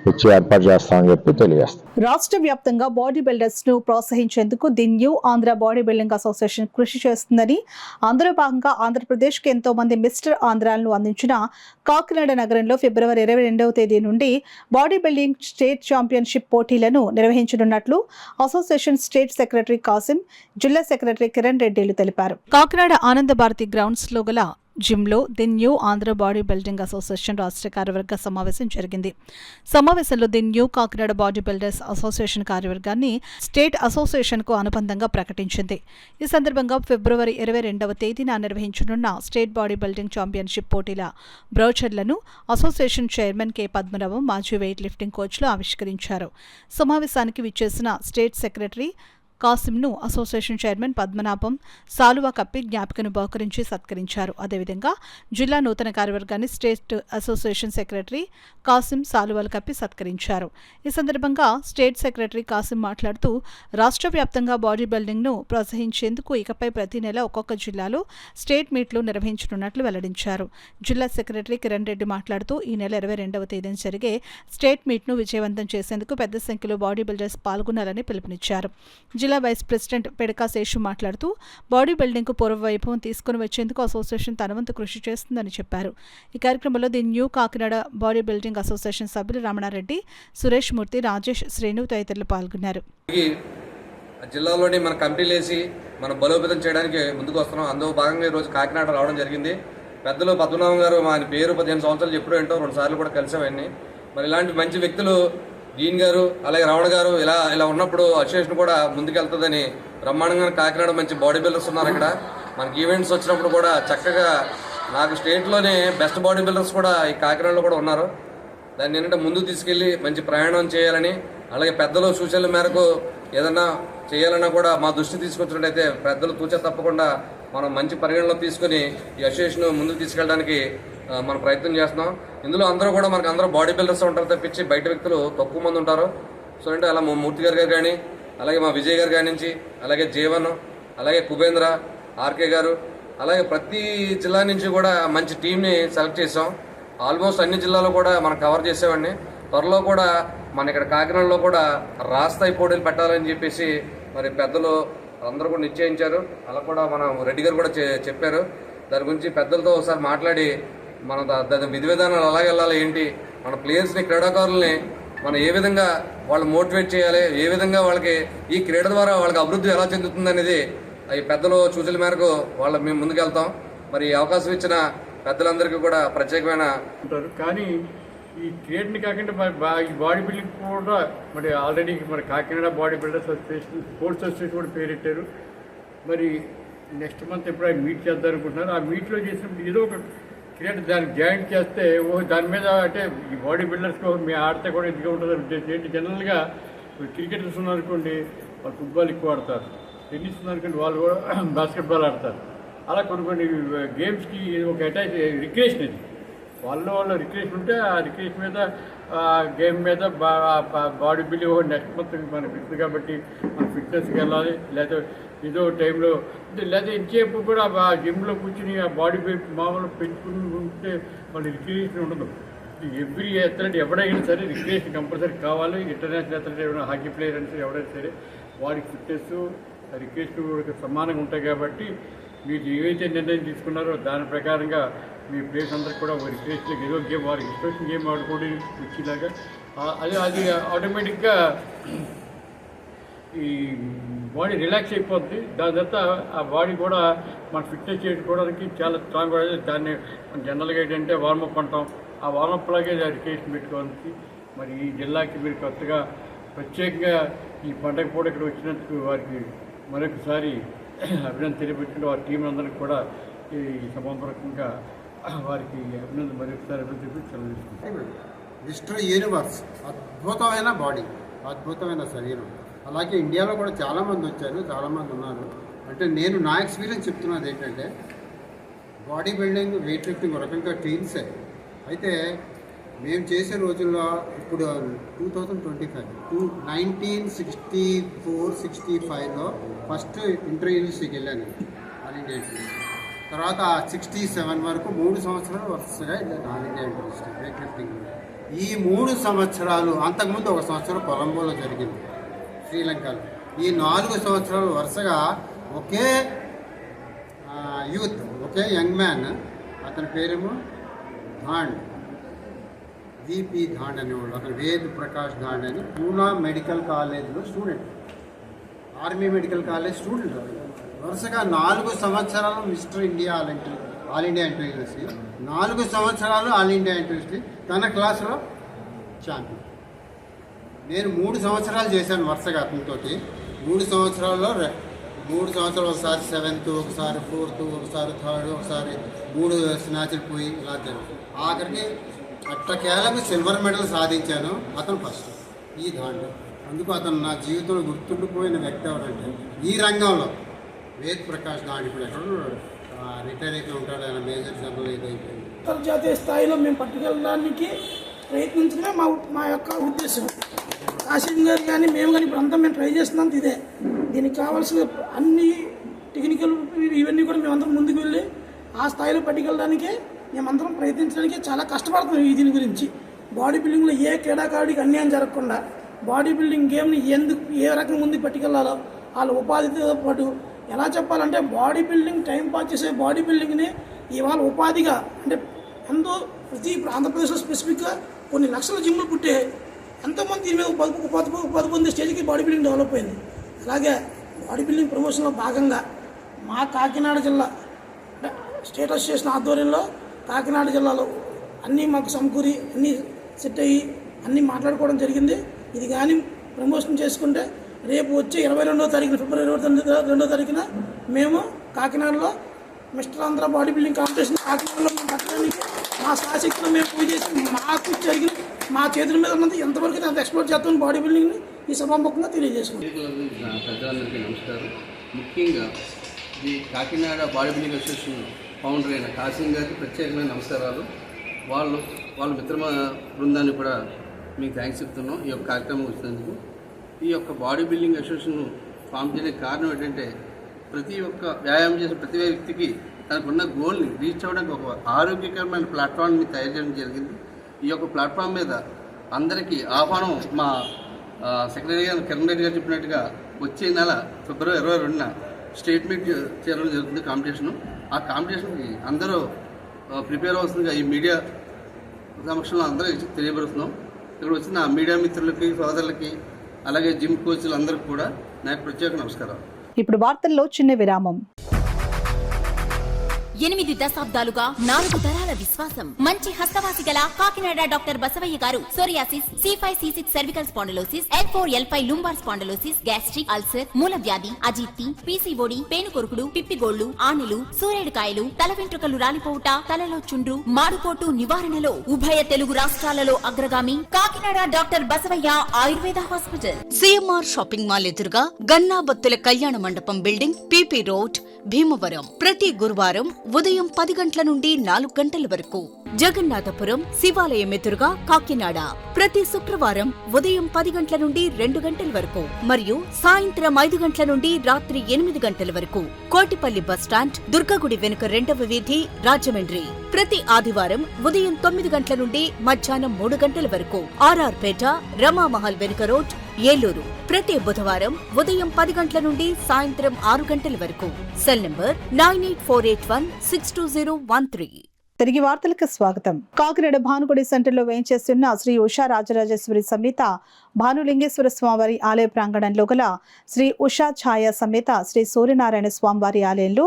ఇచ్చి ఏర్పాటు చేస్తామని చెప్పి తెలియజేస్తాం. రాష్ట్ర వ్యాప్తంగా బాడీ బిల్డర్స్ ను ప్రోత్సహించేందుకు the new Andhra body building association కృషి చేస్తుందని, అందులో భాగంగా ఆంధ్రప్రదేశ్ కి ఎంతో మంది మిస్టర్ ఆంధ్రాలను అందించిన కాకినాడ నగరంలో ఫిబ్రవరి 22వ తేదీ నుండి బాడీ బిల్డింగ్ స్టేట్ ఛాంపియన్షిప్ పోటీలను నిర్వహించనున్నట్లు అసోసియేషన్ స్టేట్ సెక్రటరీ కాసిం, జిల్లా సెక్రటరీ కిరణ్ రెడ్డిలు తెలిపారు. కాకినాడ ఆనంద భారతి గ్రౌండ్స్ లో గల జిమ్లో the new Andhra body building association రాష్ట్ర కార్యవర్గ సమావేశం జరిగింది. సమావేశంలో the new Kakinada body builders association కార్యవర్గాన్ని స్టేట్ అసోసియేషన్కు అనుబంధంగా ప్రకటించింది. ఈ సందర్భంగా ఫిబ్రవరి 22వ తేదీన నిర్వహించనున్న స్టేట్ బాడీ బిల్డింగ్ ఛాంపియన్షిప్ పోటీల బ్రౌచర్లను అసోసియేషన్ చైర్మన్ కె పద్మనాభం, మాజీ వెయిట్ లిఫ్టింగ్ కోచ్లు ఆవిష్కరించారు. సమావేశానికి విచ్చేసిన స్టేట్ సెక్రటరీ కాసిమ్ను అసోసియేషన్ చైర్మన్ పద్మనాభం సాలువా కప్పి జ్ఞాపికను బహుకరించి సత్కరించారు. అదేవిధంగా జిల్లా నూతన కార్యవర్గాన్ని స్టేట్ అసోసియేషన్ సెక్రటరీ కాసిం సాలువాలు కప్పి సత్కరించారు. ఈ సందర్భంగా స్టేట్ సెక్రటరీ కాసిం మాట్లాడుతూ, రాష్ట్ర వ్యాప్తంగా బాడీ బిల్డింగ్ను ప్రోత్సహించేందుకు ఇకపై ప్రతి నెల ఒక్కొక్క జిల్లాలో స్టేట్ మీట్లు నిర్వహించనున్నట్లు వెల్లడించారు. జిల్లా సెక్రటరీ కిరణ్ రెడ్డి మాట్లాడుతూ, ఈ నెల 22వ తేదీన జరిగే స్టేట్ మీట్ను విజయవంతం చేసేందుకు పెద్ద సంఖ్యలో బాడీ బిల్డర్స్ పాల్గొనాలని పిలుపునిచ్చారు. జిల్లా వైస్ ప్రెసిడెంట్ పెడకా శేషు మాట్లాడుతూ, బాడీ బిల్డింగ్కు పూర్వ వైభవం తీసుకుని వచ్చేందుకు అసోసియేషన్ తన వంతు కృషి చేస్తుందని చెప్పారు. ఈ కార్యక్రమంలో the new Kakinada body building association సభ్యులు రమణారెడ్డి, సురేష్ మూర్తి, రాజేష్, శ్రేణు తదితరులు పాల్గొన్నారు. జిల్లాలోని మన కమిటీలు వేసి మనం బలోపేతం చేయడానికి ముందుకు వస్తున్నాం. అందులో భాగంగా ఈరోజు కాకినాడ రావడం జరిగింది. పెద్దలు పద్మనాభం గారు, ఆయన పేరు 15 సంవత్సరాలు ఎప్పుడో ఏంటో 2 సార్లు కూడా కలిసామని. మరి ఇలాంటి మంచి వ్యక్తులు డీన్ గారు, అలాగే రావణ గారు ఇలా ఉన్నప్పుడు అసోసియేషన్ కూడా ముందుకెళ్తుందని బ్రహ్మాండంగా కాకినాడ మంచి బాడీ బిల్డర్స్ ఉన్నారు. ఇక్కడ మనకి ఈవెంట్స్ వచ్చినప్పుడు కూడా చక్కగా నాకు స్టేట్లోనే బెస్ట్ బాడీ బిల్డర్స్ కూడా ఈ కాకినాడలో కూడా ఉన్నారు. దాన్ని ఏంటంటే ముందుకు తీసుకెళ్ళి మంచి ప్రయాణం చేయాలని, అలాగే పెద్దలు సూచనల మేరకు ఏదన్నా చేయాలన్నా కూడా మా దృష్టి తీసుకొచ్చినట్టయితే పెద్దలు తూచే తప్పకుండా మనం మంచి పరిగణలో తీసుకుని ఈ అసోసియేషన్ ముందుకు తీసుకెళ్ళడానికి మనం ప్రయత్నం చేస్తున్నాం. ఇందులో అందరూ కూడా మనకు అందరూ బాడీ బిల్డర్స్ ఉంటారు తప్పించి బయట వ్యక్తులు తక్కువ మంది ఉంటారు. సో అంటే అలా మూర్తి గారు కానీ, అలాగే మా విజయ్ గారు కాడి నుంచి, అలాగే జీవన్, అలాగే కుబేంద్ర, ఆర్కే గారు, అలాగే ప్రతి జిల్లా నుంచి కూడా మంచి టీంని సెలెక్ట్ చేసాం. ఆల్మోస్ట్ అన్ని జిల్లాలో కూడా మనం కవర్ చేసేవాడిని. త్వరలో కూడా మన ఇక్కడ కాకినాడలో కూడా రాస్తాయి పోటీలు పెట్టాలని చెప్పేసి మరి పెద్దలు అందరూ కూడా నిశ్చయించారు. అలా కూడా మనం రెడ్డి గారు కూడా చెప్పారు. దాని గురించి పెద్దలతో ఒకసారి మాట్లాడి మన దాని విధి విధానాలు ఎలా వెళ్ళాలి, ఏంటి, మన ప్లేయర్స్ని, క్రీడాకారుల్ని మనం ఏ విధంగా వాళ్ళు మోటివేట్ చేయాలి, ఏ విధంగా వాళ్ళకి ఈ క్రీడ ద్వారా వాళ్ళకి అభివృద్ధి ఎలా చెందుతుంది అనేది ఈ పెద్దలు సూచనల మేరకు మేము ముందుకెళ్తాం. మరి అవకాశం ఇచ్చిన పెద్దలందరికీ కూడా ప్రత్యేకమైన ఉంటారు. కానీ ఈ క్రియేట్ని కాకుండా ఈ బాడీ బిల్డింగ్ కూడా మరి ఆల్రెడీ మరి Kakinada body builders association, sports association కూడా పేరెట్టారు. మరి నెక్స్ట్ మంత్ ఎప్పుడు మీట్ చేద్దాం అనుకుంటున్నారు. ఆ మీట్లో చేసినప్పుడు ఏదో ఒక క్రియేట్ దానికి జాయింట్ చేస్తే దాని మీద అంటే ఈ బాడీ బిల్డర్స్కి మీ ఆడితే కూడా ఇదిగా ఉంటుందని ఉద్దేశం ఏంటి. జనరల్గా క్రికెటర్స్ ఉన్నారనుకోండి, వాళ్ళు ఫుట్బాల్ ఎక్కువ ఆడతారు, టెన్నిస్ ఉన్నారనుకోండి వాళ్ళు కూడా బాస్కెట్బాల్ ఆడతారు. అలా కొన్ని గేమ్స్కి ఒక అటాచ్ రిక్రియేషన్ ఇది. వాళ్ళ రిక్రియేషన్ ఉంటే ఆ రిక్రియేషన్ మీద గేమ్ మీద బాడీ బిల్డింగ్ నెక్స్ట్ మంత్ మనకు ఫిట్ కాబట్టి మన ఫిట్నెస్కి వెళ్ళాలి. లేకపోతే ఏదో టైంలో లేకపోతే ఇంకేపు కూడా ఆ జిమ్లో కూర్చుని ఆ బాడీ మామూలు పెంచుకుని ఉంటే మన రిక్రియేషన్ ఉండదు. ఎవ్రీ అథ్లెట్ ఎవడైనా సరే రిక్రియేషన్ కంపల్సరీ కావాలి. ఇంటర్నేషనల్ అథ్లెట్ ఎవరైనా, హాకీ ప్లేయర్ అని సరే ఎవరైనా సరే బాడీ ఫిట్నెస్ రిక్రియేషన్ సమానంగా ఉంటాయి. కాబట్టి మీరు ఏవైతే నిర్ణయం తీసుకున్నారో దాని ప్రకారంగా మీ ప్లేయర్స్ అందరికి కూడా ఒక రిక్రియేషన్ ఏదో గేమ్ వారికి ఇష్టం గేమ్ ఆడుకోవడం వచ్చేలాగా అది ఆటోమేటిక్గా ఈ బాడీ రిలాక్స్ అయిపోద్ది. దాని తర్వాత ఆ బాడీ కూడా మన ఫిట్నెస్ చేసుకోవడానికి చాలా స్ట్రాంగ్ కూడా. దాన్ని జనరల్గా ఏంటంటే వార్మప్ అంటాం. ఆ వార్మప్ లాగే రిక్రియేషన్ పెట్టుకోవడానికి మరి ఈ జిల్లాకి మీరు కొత్తగా ప్రత్యేకంగా ఈ పండగ పూట ఇక్కడ వచ్చినందుకు వారికి మరొకసారి అభినందన తెలియపెట్టుకుంటూ వారి టీం అందరికి కూడా ఈ సమాపూర్వకంగా వారికి అభినందన మరొకసారి అభినందన తెలియజేసుకుంటాం. మిస్టర్ యూనివర్స్, అద్భుతమైన బాడీ, అద్భుతమైన శరీరం. అలాగే ఇండియాలో కూడా చాలామంది వచ్చారు, చాలామంది ఉన్నారు. అంటే నేను నా ఎక్స్పీరియన్స్ చెప్తున్నది ఏంటంటే బాడీ బిల్డింగ్, వెయిట్ లిఫ్టింగ్ ఒక రకంగా టీమ్సే. అయితే మేము చేసే రోజుల్లో ఇప్పుడు 2025 1964-65లో ఫస్ట్ ఇంటర్ యూనివర్సిటీకి వెళ్ళాను ఆల్ ఇండియా యూనివర్సిటీ. తర్వాత 67 వరకు 3 సంవత్సరాలు వరుసగా all India university weight lifting. ఈ 3 సంవత్సరాలు, అంతకుముందు 1 సంవత్సరం కొలంబోలో జరిగింది శ్రీలంకలో. ఈ 4 సంవత్సరాలు వరుసగా ఒకే యూత్, ఒకే యంగ్ మ్యాన్, అతని పేరేమో ధాండ్, విపి ధాండ్ అనేవాళ్ళు. అతను వేద్ ప్రకాష్ ధాండ్ అని పూనా మెడికల్ కాలేజ్లో student, army medical college student. వరుసగా 4 సంవత్సరాలు mister India all India inter university, 4 సంవత్సరాలు ఆల్ ఇండియా ఇంటర్ యూనివర్సిటీ, తన క్లాసులో ఛాంపియన్. నేను 3 సంవత్సరాలు చేశాను వరుసగా అతనితో. 3 సంవత్సరాల్లో 3 సంవత్సరాలు ఒకసారి 7th, ఒకసారి 4th, ఒకసారి 3rd, ఒకసారి 3 స్నాచ్లు పోయి ఇలా జరిగింది. ఆఖరికి అట్టకేలకు సిల్వర్ మెడల్ సాధించాను. అతను ఫస్ట్ ఈ దాంట్లో. అందుకు అతను నా జీవితంలో గుర్తుండిపోయిన వ్యక్తి ఎవరంటే ఈ రంగంలో వేద్ ప్రకాష్ ధాండ్. ఇప్పుడు ఎక్కడో రిటైర్ అయితే ఉంటాడు, ఆయన మేజర్ జనరల్ అయిపోయింది. అంతర్జాతీయ స్థాయిలో మేము పట్టుకెళ్ళడానికి ప్రయత్నించడమే మా యొక్క ఉద్దేశం. కాశీం గారు కానీ మేము కానీ ఇప్పుడు అంతా మేము ట్రై చేస్తున్నంత ఇదే. దీనికి కావాల్సిన అన్ని టెక్నికల్ ఇవన్నీ కూడా మేమందరం ముందుకు వెళ్ళి ఆ స్థాయిలో పట్టుకెళ్ళడానికి మేమందరం ప్రయత్నించడానికి చాలా కష్టపడుతున్నాం. దీని గురించి బాడీ బిల్డింగ్లో ఏ క్రీడాకారుడికి అన్యాయం జరగకుండా బాడీ బిల్డింగ్ గేమ్ని ఏ రకంగా ముందుకు పట్టుకెళ్లాలో వాళ్ళ ఉపాధితో పాటు ఎలా చెప్పాలంటే బాడీ బిల్డింగ్ టైం పాస్ చేసే బాడీ బిల్డింగ్ని ఇవాళ ఉపాధిగా అంటే ఎంతో ప్రతి ఆంధ్రప్రదేశ్లో స్పెసిఫిక్గా కొన్ని లక్షల జిమ్లు పుట్టే ఎంతోమంది దీని మీద ఉపాధి పొందే స్టేజ్కి బాడీ బిల్డింగ్ డెవలప్ అయింది. అలాగే బాడీ బిల్డింగ్ ప్రమోషన్లో భాగంగా మా కాకినాడ జిల్లా స్టేట్ అసోసియేషన్ ఆధ్వర్యంలో కాకినాడ జిల్లాలో అన్నీ మాకు సమకూరి అన్నీ సెట్ అయ్యి అన్నీ మాట్లాడుకోవడం జరిగింది. ఇది కానీ ప్రమోషన్ చేసుకుంటే రేపు వచ్చే 22వ తారీఖున ఫిబ్రవరి 22వ తారీఖున మేము కాకినాడలో mister Andhra body building competition కాకినాడలో మేము పట్టడానికి మా శాశక్తిలో మేము పూజ చేసి మాకు జరిగిన మా చేతుల మీద ఉన్నది ఎంతవరకు అంత ఎక్స్ప్లోర్ చేస్తామని బాడీ బిల్డింగ్ని ఈ సభాముఖంగా తెలియజేసుకుంటాం. పెద్దలందరికీ నమస్కారం. ముఖ్యంగా ఈ Kakinada body building association founder అయిన కాశీం గారికి ప్రత్యేకమైన నమస్కారాలు. వాళ్ళ మిత్ర బృందాన్ని కూడా మీకు థ్యాంక్స్ చెప్తున్నాం ఈ యొక్క కార్యక్రమం వచ్చినందుకు. ఈ యొక్క బాడీ బిల్డింగ్ అసోసియేషన్ ఫామ్ చేయడానికి కారణం ఏంటంటే ప్రతి ఒక్క వ్యాయామం చేసే ప్రతి వ్యక్తికి తనకున్న గోల్ని రీచ్ అవ్వడానికి ఒక ఆరోగ్యకరమైన ప్లాట్ఫామ్ని తయారు చేయడం జరిగింది. ఈ యొక్క ప్లాట్ఫామ్ మీద అందరికీ ఆహ్వానం మా సెక్రటరీ గారు కిరణ్ రెడ్డి గారు చెప్పినట్టుగా వచ్చే నెల ఫిబ్రవరి 22న స్టేట్ మీట్ చేయడం జరుగుతుంది కాంపిటీషను. ఆ కాంపిటీషన్కి అందరూ ప్రిపేర్ అవుతుందిగా ఈ మీడియా సమక్షంలో అందరూ తెలియపరుస్తున్నాం. ఇక్కడ వచ్చిన మీడియా మిత్రులకి, సోదరులకి, అలాగే జిమ్ కోచ్లు అందరికీ కూడా నాకు ప్రత్యేక నమస్కారం. ఇప్పుడు వార్తల్లో చిన్న విరామం. 8 దశాబ్దాలుగా 4 తరాల విశ్వాసం. మంచి హస్తవాసి గల కాకినాడ డాక్టర్ బసవయ్య గారు psoriasis, C5C6 cervical spondylosis, L4L5 lumbar spondylosis, gastric ulcer, మూలవ్యాధి, అజీర్తి, పీసీఓడి, పేనుకొరుకుడు, పిప్పిగోళ్లు, ఆనెలు, సూరేడుకాయలు, తల వెంట్రుకలు రాలిపోవుట, తలలో చుండ్రు, మాడుపోటు నివారణలో ఉభయ తెలుగు రాష్ట్రాలలో అగ్రగామి Kakinada doctor Basavaiah Ayurveda hospital. CMR shopping mall ఎదురుగా గన్నాబత్తుల కళ్యాణ మండపం బిల్డింగ్, పీపీ రోడ్, భీమవరం. ప్రతి గురువారం ఉదయం 10 గంటల నుండి 4 గంటల వరకు. జగన్నాథపురం శివాలయం ఎదురుగా కాకినాడ ప్రతి శుక్రవారం ఉదయం 10 గంటల నుండి 2 గంటల వరకు మరియు సాయంత్రం 5 గంటల నుండి రాత్రి 8 గంటల వరకు. కోటిపల్లి బస్టాండ్, దుర్గగుడి వెనుక 2వ వీధి, రాజమండ్రి ప్రతి ఆదివారం ఉదయం 9 గంటల నుండి మధ్యాహ్నం 3 గంటల వరకు. ఆర్ఆర్ పేట, రమామహల్ వెనుక రోడ్, ఏలూరు ప్రతి బుధవారం ఉదయం 10 గంటల నుండి సాయంత్రం 6 గంటల వరకు. Cell number 9848162013. తిరిగి వార్తలకు స్వాగతం. కాకినాడ భానుగుడి సెంటర్లో వేయించేస్తున్న శ్రీ ఉషా రాజరాజేశ్వరి సమేత భానులింగేశ్వర స్వామివారి ఆలయ ప్రాంగణంలో గల శ్రీ ఉషా ఛాయ సమేత శ్రీ సూర్యనారాయణ స్వామివారి ఆలయంలో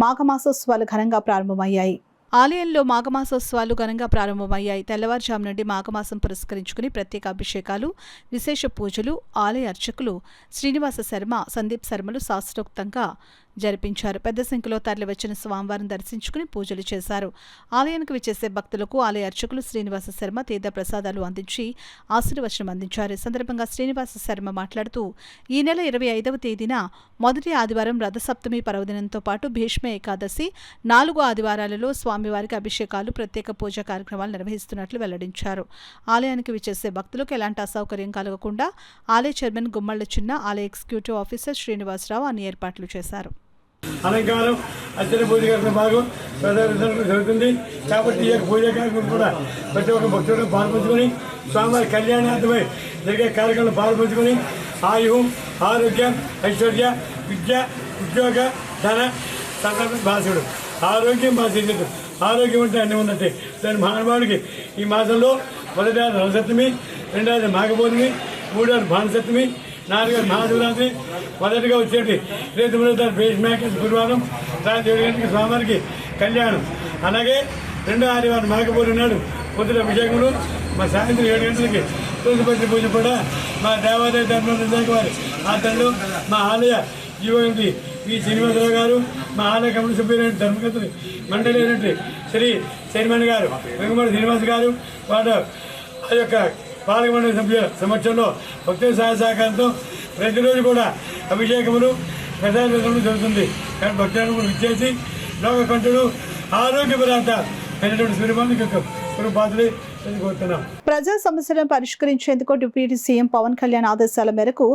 మాఘమాసోత్సవాలు ఘనంగా ప్రారంభమయ్యాయి. ఆలయంలో మాఘమాసోత్సవాలు ఘనంగా ప్రారంభమయ్యాయి. తెల్లవారుజాము నుండి మాఘమాసం పురస్కరించుకుని ప్రత్యేక అభిషేకాలు, విశేష పూజలు ఆలయ అర్చకులు శ్రీనివాస శర్మ, సందీప్ శర్మలు శాస్త్రోక్తంగా జరిపించారు. పెద్ద సంఖ్యలో తరలివచ్చిన స్వామివారిని దర్శించుకుని పూజలు చేశారు. ఆలయానికి విచ్చేసే భక్తులకు ఆలయ అర్చకులు శ్రీనివాస శర్మ తీర్థ ప్రసాదాలు అందించి ఆశీర్వచనం అందించారు. ఈ సందర్భంగా శ్రీనివాస శర్మ మాట్లాడుతూ ఈ నెల 25వ తేదీన మొదటి ఆదివారం రథసప్తమి పర్వదినంతో పాటు భీష్మ ఏకాదశి 4 ఆదివారాలలో స్వామివారికి అభిషేకాలు, ప్రత్యేక పూజా కార్యక్రమాలు నిర్వహిస్తున్నట్లు వెల్లడించారు. ఆలయానికి విచ్చేసే భక్తులకు ఎలాంటి అసౌకర్యం కలగకుండా ఆలయ చైర్మన్ గుమ్మళ్ల చిన్న, ఆలయ ఎగ్జిక్యూటివ్ ఆఫీసర్ శ్రీనివాసరావు అన్ని ఏర్పాట్లు చేశారు. అలంకారం, అర్చన పూజ గారి భాగం జరుగుతుంది కాబట్టి ఈ యొక్క పూజా కార్యక్రమం కూడా ప్రతి ఒక్క భక్తుడు పాల్పంచుకొని స్వామివారి కళ్యాణార్థమై జరిగే కార్యక్రమంలో పాల్పంచుకొని ఆయువు, ఆరోగ్యం, ఐశ్వర్య, విద్య, ఉద్యోగ, ధన సంకల్ప భాషుడు. ఆరోగ్యం భాషించదు. ఆరోగ్యం అంటే అన్నీ ఉన్నట్టే. దాని మానవాడికి ఈ మాసంలో మొదటి రథసప్తమి, 2వ మాఘపౌర్ణమి, 3వ భానుసప్తమి, 4వ మహాశివరాత్రి, మొదటిగా వచ్చేటి రేపు భీష్మేకాదశి గురువారం రాత్రి 7 గంటలకు స్వామివారికి కళ్యాణం. అలాగే 2వ ఆదివారం మాఘపౌర్ణమి నాడు పొద్దున అభిషేకములు, మా సాయంత్రం 7 గంటలకి తులసిపత్రి పూజ కూడా మా దేవాదాయ ధర్మశాఖ వారి ఆధ్వర్యంలో మా ఆలయ జీవోంతి వి శ్రీనివాసరావు గారు, మా ఆలయ కమిటీ సభ్యులైన ధర్మకర్తలు మండలి అయినట్టు శ్రీ చైర్మన్ గారు వెంకమూడి శ్రీనివాస్ గారు, వాడు ఆ యొక్క పాలక మండలి సభ్యుల సమక్షంలో భక్తుల సహాయ సహకారంతో ప్రతిరోజు కూడా అభిషేకములు, ప్రసాదం జరుగుతుంది. కానీ భక్తులను విచ్చేసి లోకకంఠుడు ఆరోగ్యపరంత అయినటువంటి సూర్యమానికి కోరుతున్నాం. ప్రజా సమస్యలను పరిష్కరించేందుకు డిప్యూటీ సీఎం పవన్ కళ్యాణ్ ఆదేశాల మేరకు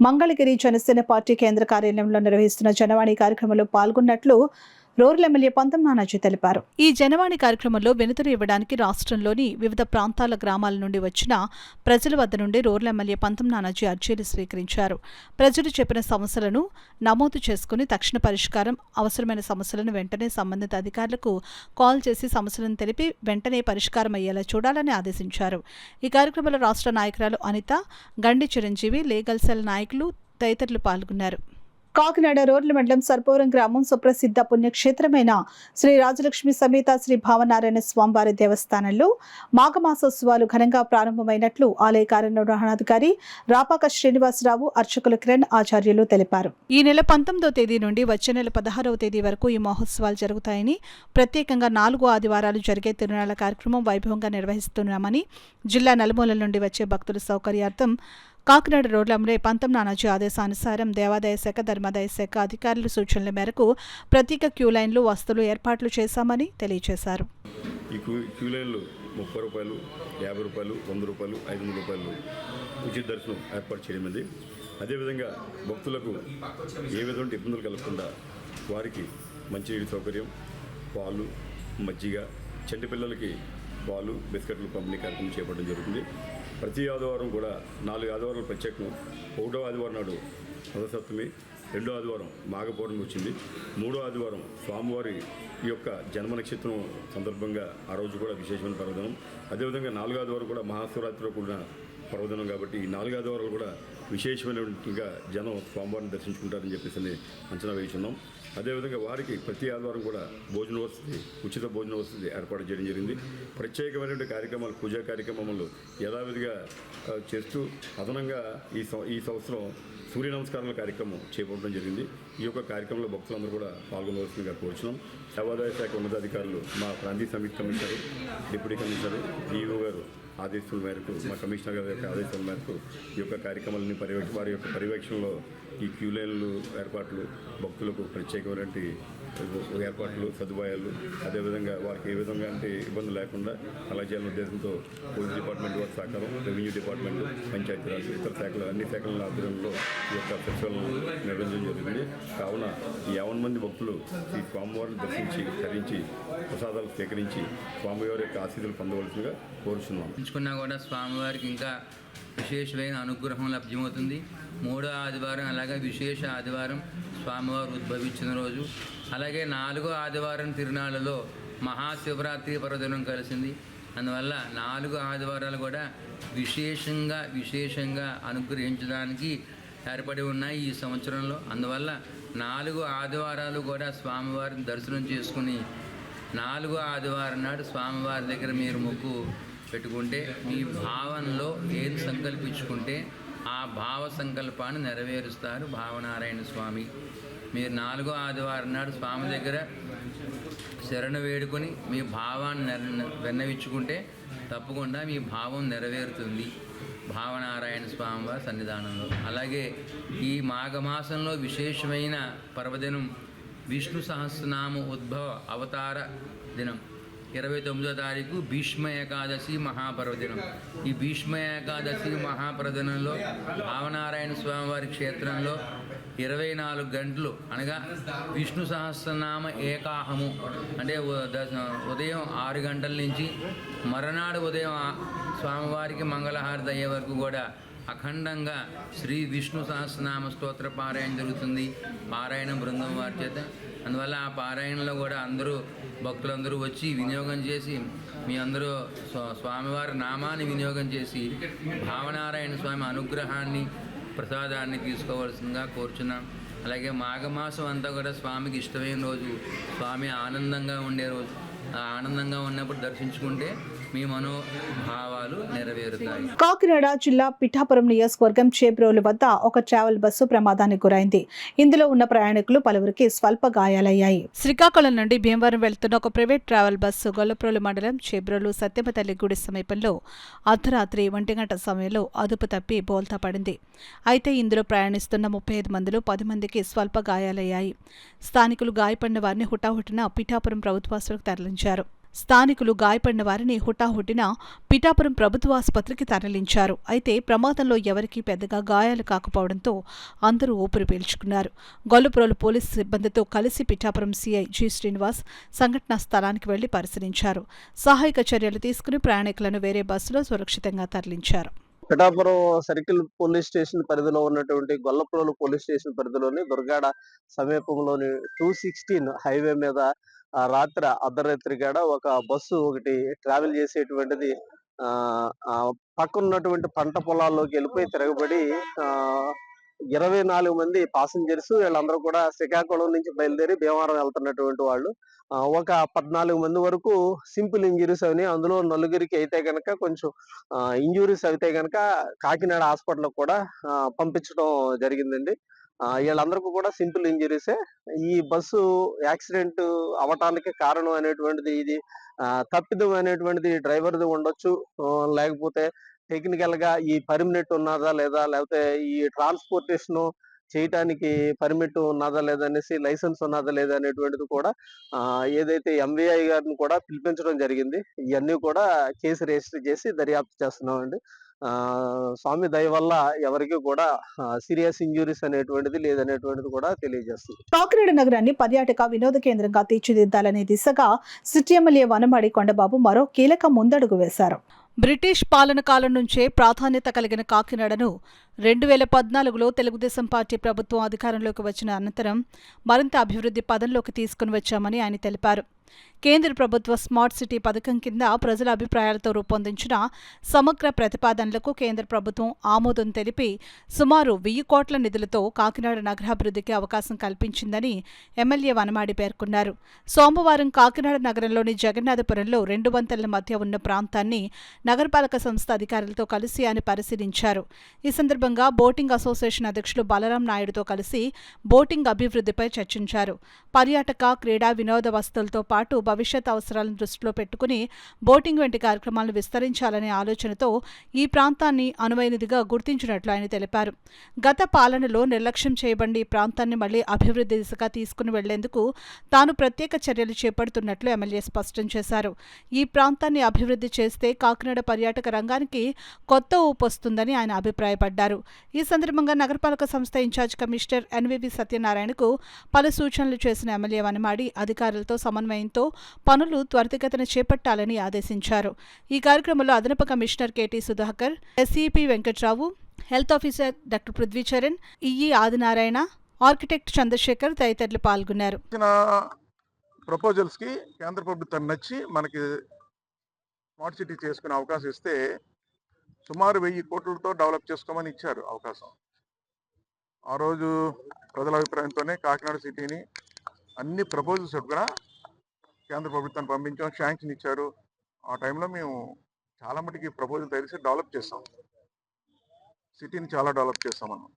మంగళగిరి జనసేన పార్టీ కేంద్ర కార్యాలయంలో నిర్వహిస్తున్న జనవాణి కార్యక్రమంలో పాల్గొన్నట్లు రూరల్ ఎమ్మెల్యే పంతం నానాజీ తెలిపారు. ఈ జనవాణి కార్యక్రమంలో వినతులు ఇవ్వడానికి రాష్ట్రంలోని వివిధ ప్రాంతాల గ్రామాల నుండి వచ్చిన ప్రజల వద్ద నుండి రూరల్ ఎమ్మెల్యే పంతం నానాజీ అర్జీలు స్వీకరించారు. ప్రజలు చెప్పిన సమస్యలను నమోదు చేసుకుని తక్షణ పరిష్కారం, అవసరమైన సమస్యలను వెంటనే సంబంధిత అధికారులకు కాల్ చేసి సమస్యలను తెలిపి వెంటనే పరిష్కారం అయ్యేలా చూడాలని ఆదేశించారు. ఈ కార్యక్రమంలో రాష్ట్ర నాయకురాలు అనిత, గండి చిరంజీవి, లీగల్ సెల్ నాయకులు తదితరులు పాల్గొన్నారు. కాకినాడ రూరల్ మండలం సర్పవరం గ్రామం సుప్రసిద్ధ పుణ్యక్షేత్రమైన శ్రీ రాజలక్ష్మి సమేత శ్రీ భావనారాయణ స్వామివారి దేవస్థానంలో మాఘమాసోత్సవాలు ఘనంగా ప్రారంభమైనట్లు ఆలయ కార్యనిర్వహణాధికారి రాపాక శ్రీనివాసరావు, అర్చకుల కిరణ్ ఆచార్యులు తెలిపారు. ఈ నెల 19వ తేదీ నుండి వచ్చే నెల 16వ తేదీ వరకు ఈ మహోత్సవాలు జరుగుతాయని, ప్రత్యేకంగా 4 ఆదివారాలు జరిగే తిరునాళ్ల కార్యక్రమం వైభవంగా నిర్వహిస్తున్నామని, జిల్లా నలుమూలల నుండి వచ్చే భక్తుల సౌకర్యార్థం కాకినాడ రోడ్లంలో పంతం నానాజీ ఆదేశానుసారం దేవాదాయ శాఖ, ధర్మాదాయ శాఖ అధికారుల సూచనల మేరకు ప్రత్యేక క్యూ లైన్లు, వసతులు ఏర్పాట్లు చేశామని తెలియజేశారు. ఈ క్యూ లైన్లు 30 రూపాయలు, 50 రూపాయలు, 100 రూపాయలు, 500 రూపాయలు ఉచిత దర్శనం ఏర్పాటు చేయడమైంది. అదేవిధంగా భక్తులకు ఏ విధమైన ఇబ్బందులు కలగకుండా వారికి మంచినీటి సౌకర్యం, పాలు, మజ్జిగ, చంటి పిల్లలకి పాలు, బిస్కెట్లు పంపిణీ కార్యక్రమం చేపట్టడం జరుగుతుంది. ప్రతి ఆదివారం కూడా 4 ఆదివారాలు ప్రత్యేకం. 1వ ఆదివారం నాడు రథసప్తమి, 2వ ఆదివారం మాఘ పౌర్ణమి వచ్చింది, 3వ ఆదివారం స్వామివారి ఈ యొక్క జన్మ నక్షత్రం సందర్భంగా ఆ రోజు కూడా విశేషమైన పర్వదినం. అదేవిధంగా 4వ ఆదివారం కూడా మహాశివరాత్రిలో కూడిన పర్వదినం కాబట్టి ఈ 4 ఆదివారాలు కూడా విశేషమైనగా జనం స్వామివారిని దర్శించుకుంటారని చెప్పేసి అంచనా వేస్తున్నాం. అదేవిధంగా వారికి ప్రతి ఆదివారం కూడా భోజన వసతి, ఉచిత భోజన వసతి ఏర్పాటు చేయడం జరిగింది. ప్రత్యేకమైనటువంటి కార్యక్రమాలు, పూజా కార్యక్రమాలు యథావిధిగా చేస్తూ అదనంగా ఈ సంవత్సరం సూర్య నమస్కారాల కార్యక్రమం చేపట్టడం జరిగింది. ఈ యొక్క కార్యక్రమంలో భక్తులందరూ కూడా పాల్గొనవలసిందిగా కోరుచున్నాం. దేవాదాయ శాఖ ఉన్నతాధికారులు, మా ప్రాంతీయ సమితి కమిషనరు, డిప్యూటీ కమిషనరు, డిఓ గారు ఆదేశాల మేరకు, మా కమిషనర్ గారి యొక్క ఆదేశాల మేరకు ఈ యొక్క కార్యక్రమాలని వారి యొక్క పర్యవేక్షణలో ఈ క్యూ లైన్లు ఏర్పాట్లు, భక్తులకు ప్రత్యేకమైనటువంటి ఏర్పాట్లు, సదుపాయాలు, అదేవిధంగా వారికి ఏ విధంగా అంటే ఇబ్బంది లేకుండా అలా చేయాలనే ఉద్దేశంతో పోలీస్ డిపార్ట్మెంట్ వారి సహకారం, రెవెన్యూ డిపార్ట్మెంట్, పంచాయతీరాజ్, ఇతర శాఖలు, అన్ని శాఖల ఆధ్వర్యంలో ఈ యొక్క ఫెస్టివల్ నిర్వహించడం జరిగింది. కావున ఈ 50 మంది భక్తులు ఈ స్వామివారిని దర్శించి, ధరించి, ప్రసాదాలు స్వీకరించి స్వామివారి యొక్క ఆశీస్సులు పొందవలసిందిగా కోరుచున్నాం. ఎంచుకున్నా కూడా స్వామివారికి ఇంకా విశేషమైన అనుగ్రహం లభ్యమవుతుంది. 3వ ఆదివారం అలాగే విశేష ఆదివారం స్వామివారు ఉద్భవించిన రోజు. అలాగే 4వ ఆదివారం తిరునాళ్ళలో మహాశివరాత్రి పర్వదినం కలిసింది. అందువల్ల 4 ఆదివారాలు కూడా విశేషంగా అనుగ్రహించడానికి ఏర్పడి ఉన్నాయి ఈ సంవత్సరంలో. అందువల్ల 4 ఆదివారాలు కూడా స్వామివారిని దర్శనం చేసుకుని 4వ ఆదివారం నాడు స్వామివారి దగ్గర మీరు మొక్కు పెట్టుకుంటే మీ భావనలో ఏది సంకల్పించుకుంటే ఆ భావ సంకల్పాన్ని నెరవేరుస్తారు భావనారాయణ స్వామి. మీరు 4వ ఆదివారం నాడు స్వామి దగ్గర శరణు వేడుకొని మీ భావాన్ని విన్నవించుకుంటే తప్పకుండా మీ భావం నెరవేరుతుంది భావనారాయణ స్వామి వారి సన్నిధానంలో. అలాగే ఈ మాఘమాసంలో విశేషమైన పర్వదినం విష్ణు సహస్రనామ ఉద్భవ అవతార దినం. 29వ తారీఖు భీష్మ ఏకాదశి మహాపర్వదినం. ఈ భీష్మ ఏకాదశి మహాపర్వదినంలో భావనారాయణ స్వామివారి క్షేత్రంలో 24 గంటలు అనగా విష్ణు సహస్రనామ ఏకాహము అంటే ఉదయం 6 గంటల నుంచి మరునాడు ఉదయం స్వామివారికి మంగళహారతి అయ్యే వరకు కూడా అఖండంగా శ్రీ విష్ణు సహస్రనామ స్తోత్ర పారాయణ జరుగుతుంది పారాయణ బృందం వారి చేత. అందువల్ల ఆ పారాయణలో కూడా అందరూ భక్తులందరూ వచ్చి వినియోగం చేసి మీ అందరూ స్వామివారి నామాన్ని వినియోగం చేసి భావనారాయణ స్వామి అనుగ్రహాన్ని, ప్రసాదాన్ని తీసుకోవాల్సిందిగా కోరుచున్నాం. అలాగే మాఘమాసం అంతా కూడా స్వామికి ఇష్టమైన రోజు, స్వామి ఆనందంగా ఉండే రోజు. ఆనందంగా ఉన్నప్పుడు దర్శించుకుంటే మీ మనోభావాలు నెరవేరుతాయి. కాకినాడ జిల్లా పిఠాపురం నియోజకవర్గం చేబ్రోలు వద్ద ఒక ట్రావెల్ బస్సు ప్రమాదానికి గురైంది. ఇందులో ఉన్న ప్రయాణికులు పలువురికి స్వల్ప గాయాలయ్యాయి. శ్రీకాకుళం నుండి భీమవరం వెళ్తున్న ఒక ప్రైవేట్ ట్రావెల్ బస్సు గొల్లప్రోలు మండలం చేబ్రోలు సత్యమతల్లి గుడి సమీపంలో అర్ధరాత్రి 1 గంట సమయంలో అదుపు తప్పి బోల్తా పడింది. అయితే ఇందులో ప్రయాణిస్తున్న 35 మందిలో 10 మందికి స్వల్ప గాయాలయ్యాయి. స్థానికులు గాయపడిన వారిని హుటాహుటిన పిఠాపురం ప్రభుత్వాసులకు తరలించారు. పిఠాపురం ప్రభుత్వాసుపత్రికి తరలించారు. అయితే ప్రమాదంలో ఎవరికీ పెద్దగా గాయాలు కాకపోవడంతో అందరూ ఊపిరి పీల్చుకున్నారు. గొల్లప్రోలు పోలీసు సిబ్బందితో కలిసి పిఠాపురం సీఐ జి శ్రీనివాస్ సంఘటనా స్థలానికి వెళ్లి పరిశీలించారు. సహాయక చర్యలు తీసుకుని ప్రయాణికులను వేరే బస్సులో సురక్షితంగా తరలించారు. పిఠాపురం సర్కిల్ పోలీస్ స్టేషన్ పరిధిలో ఉన్నటువంటి గొల్లప్రోలు పోలీస్ స్టేషన్ పరిధిలోని దుర్గాడ సమీపంలోని 216 హైవే మీద రాత్రి అర్ధరాత్రి కాడ ఒక బస్సు ఒకటి ట్రావెల్ చేసేటువంటిది పక్కనున్నటువంటి పంట పొలాల్లోకి వెళ్ళిపోయి తిరగబడి 24 మంది పాసెంజర్స్ వీళ్ళందరూ కూడా శ్రీకాకుళం నుంచి బయలుదేరి భీమవరం వెళ్తున్నటువంటి వాళ్ళు. ఒక 14 మంది వరకు సింపుల్ ఇంజురీస్ అని, అందులో 4 అయితే కనుక కొంచెం ఇంజురీస్ అయితే కనుక కాకినాడ హాస్పిటల్ కూడా పంపించడం జరిగిందండి. వీళ్ళందరికీ కూడా సింపుల్ ఇంజురీసే. ఈ బస్సు యాక్సిడెంట్ అవటానికి కారణం అనేటువంటిది ఇది తప్పిదం అనేటువంటిది డ్రైవర్ది ఉండొచ్చు, లేకపోతే టెక్నికల్ గా ఈ పర్మిట్ ఉన్నదా లేదా, లేకపోతే ఈ ట్రాన్స్పోర్టేషన్ చేయటానికి పర్మిట్ ఉన్నదా లేదా అనేసి, లైసెన్స్ ఉన్నదా లేదా అనేటువంటిది కూడా ఏదైతే ఎంవీఐ గారిని కూడా పిలిపించడం జరిగింది. ఇవన్నీ కూడా కేసు రిజిస్టర్ చేసి దర్యాప్తు చేస్తున్నామండి. స్వామి దయ వల్ల ఎవరికి కూడా సీరియస్ ఇంజురీస్ అనేటువంటిది లేదనేటువంటిది కూడా తెలియజేస్తుంది. కాకినాడ నగరాన్ని పర్యాటక వినోద కేంద్రంగా తీర్చిదిద్దాలనే దిశగా సిటీ ఎమ్మెల్యే వనమాడి కొండబాబు మరో కీలక ముందడుగు వేశారు. బ్రిటిష్ పాలన కాలం నుంచే ప్రాధాన్యత కలిగిన కాకినాడను 2014లో తెలుగుదేశం పార్టీ ప్రభుత్వం అధికారంలోకి వచ్చిన అనంతరం మరింత అభివృద్ధి పదంలోకి తీసుకుని వచ్చామని ఆయన తెలిపారు. కేంద్ర ప్రభుత్వ స్మార్ట్ సిటీ పథకం కింద ప్రజల అభిప్రాయాలతో రూపొందించిన సమగ్ర ప్రతిపాదనలకు కేంద్ర ప్రభుత్వం ఆమోదం తెలిపి సుమారు 1000 కోట్ల నిధులతో కాకినాడ నగరాభివృద్ధికి అవకాశం కల్పించిందని ఎమ్మెల్యే వనమాడి పేర్కొన్నారు. సోమవారం కాకినాడ నగరంలోని జగన్నాథపురంలో 2 వంతెనల మధ్య ఉన్న ప్రాంతాన్ని నగరపాలక సంస్థ అధికారులతో కలిసి ఆయన పరిశీలించారు. ఈ సందర్భంగా బోటింగ్ అసోసియేషన్ అధ్యక్షులు బలరాం నాయుడుతో కలిసి బోటింగ్ అభివృద్ధిపై చర్చించారు. పర్యాటక, క్రీడా, వినోద వసతులతో పాటు భవిష్యత్ అవసరాలను దృష్టిలో పెట్టుకుని బోటింగ్ వంటి కార్యక్రమాలను విస్తరించాలనే ఆలోచనతో ఈ ప్రాంతాన్ని అనువైనదిగా గుర్తించినట్లు ఆయన తెలిపారు. గత పాలనలో నిర్లక్ష్యం చేయబడి ఈ ప్రాంతాన్ని మళ్లీ అభివృద్ధి దిశగా తీసుకుని వెళ్లేందుకు తాను ప్రత్యేక చర్యలు చేపడుతున్నట్లు ఎమ్మెల్యే స్పష్టం చేశారు. ఈ ప్రాంతాన్ని అభివృద్ధి చేస్తే కాకినాడ పర్యాటక రంగానికి కొత్త ఊపు వస్తుందని ఆయన అభిప్రాయపడ్డారు. ఈ సందర్భంగా నగరపాలక సంస్థ ఇన్ఛార్జ్ కమిషనర్ ఎన్వివి సత్యనారాయణకు పలు సూచనలు చేసిన ఎమ్మెల్యే వనమాడి అధికారులతో సమన్వయంతో పనులు త్వరితగతిన చేపట్టాలని ఆదేశించారు. ఈ కార్యక్రమంలో అదనపు commissioner KT Sudhakar, SEP Venkatrao, health officer doctor Prithvicharan, EE Adinarayana, architect Chandrasekhar తదితరులు పాల్గొన్నారు. ప్రపోజల్స్ కి కేంద్ర ప్రభుత్వం నచ్చి మనకి స్మార్ట్ సిటీ చేసుకునే అవకాశం ఇస్తే సుమారు 1000 కోట్లతో డెవలప్ చేసుకోమని ఇచ్చారు అవకాశం. ఆ రోజు ప్రజల అభిప్రాయంతోనే కాకినాడ సిటీని అన్ని ప్రపోజల్స్ కూడా కేంద్ర ప్రభుత్వాన్ని పంపించాం, శాంక్షన్ ఇచ్చారు. ఆ టైంలో మేము చాలా మటుకి ప్రపోజల్ తయారు చేసి డెవలప్ చేస్తాం, సిటీని చాలా డెవలప్ చేస్తాం. మనం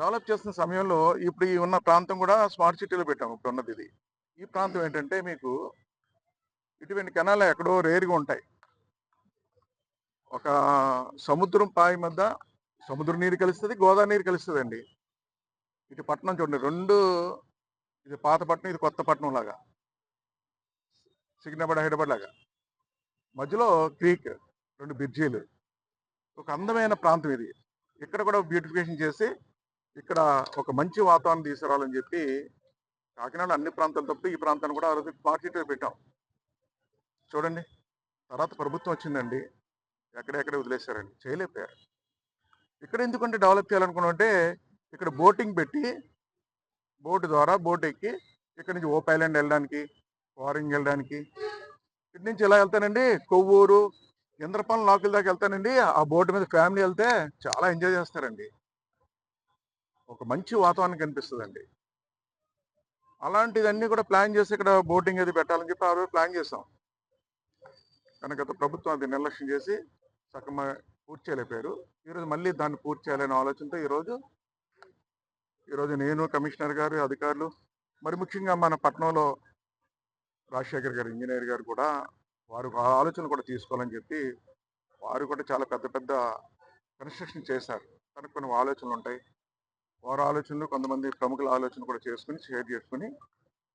డెవలప్ చేస్తున్న సమయంలో ఇప్పుడు ఈ ఉన్న ప్రాంతం కూడా స్మార్ట్ సిటీలో పెట్టాము. ఇప్పుడు ఉన్నది ఇది. ఈ ప్రాంతం ఏంటంటే మీకు ఇటువంటి కెనాలు ఎక్కడో రేరుగా ఉంటాయి. ఒక సముద్రం పాయి మధ్య సముద్రం నీరు కలుస్తుంది, గోదావరి నీరు కలుస్తుందండి. ఇటు పట్టణం చూడండి, రెండు, ఇది పాత పట్టణం, ఇది కొత్త పట్టణం లాగా, సికింద్రాబాద్, హైదరాబాద్ లాగా. మధ్యలో క్రీక్, 2 బ్రిడ్జీలు, ఒక అందమైన ప్రాంతం ఇది. ఇక్కడ కూడా బ్యూటిఫికేషన్ చేసి ఇక్కడ ఒక మంచి వాతావరణం తీసుకురావాలని చెప్పి కాకినాడ అన్ని ప్రాంతాలు తప్ప ఈ ప్రాంతాన్ని కూడా ఆ రోజు స్మార్ట్ సిటీలో పెట్టాం. చూడండి, తర్వాత ప్రభుత్వం వచ్చిందండి, ఎక్కడెక్కడ వదిలేశారండి, చేయలేకపోయారు. ఇక్కడ ఎందుకంటే డెవలప్ చేయాలనుకున్నామంటే ఇక్కడ బోటింగ్ పెట్టి బోటు ద్వారా బోట్ ఎక్కి ఇక్కడ నుంచి ఓప్ ఐలాండ్ వెళ్ళడానికి, వారింగ్ వెళ్ళడానికి, ఇటు నుంచి ఇలా వెళ్తానండి కొవ్వూరు, ఇంద్రపాలెం లోకల్ దాకా వెళ్తానండి. ఆ బోటు మీద ఫ్యామిలీ వెళ్తే చాలా ఎంజాయ్ చేస్తారండి. ఒక మంచి వాతావరణం కనిపిస్తుందండి. అలాంటిదన్నీ కూడా ప్లాన్ చేసి ఇక్కడ బోటింగ్ అది పెట్టాలని చెప్పి ఆ రోజు ప్లాన్ చేసాం. కానీ గత ప్రభుత్వం అది నిర్లక్ష్యం చేసి సగం పూర్తి చేయలేకపోయారు. ఈరోజు మళ్ళీ దాన్ని పూర్తి చేయాలనే ఆలోచనతో ఈరోజు నేను, కమిషనర్ గారు, అధికారులు, మరి ముఖ్యంగా మన పట్టణంలో రాజశేఖర్ గారు ఇంజనీర్ గారు కూడా వారు ఆలోచనలు కూడా తీసుకోవాలని చెప్పి వారు కూడా చాలా పెద్ద పెద్ద కన్స్ట్రక్షన్ చేశారు. కనుక కొన్ని ఆలోచనలు ఉంటాయి. వారి ఆలోచనలు కొంతమంది ప్రముఖుల ఆలోచన కూడా చేసుకుని షేర్ చేసుకుని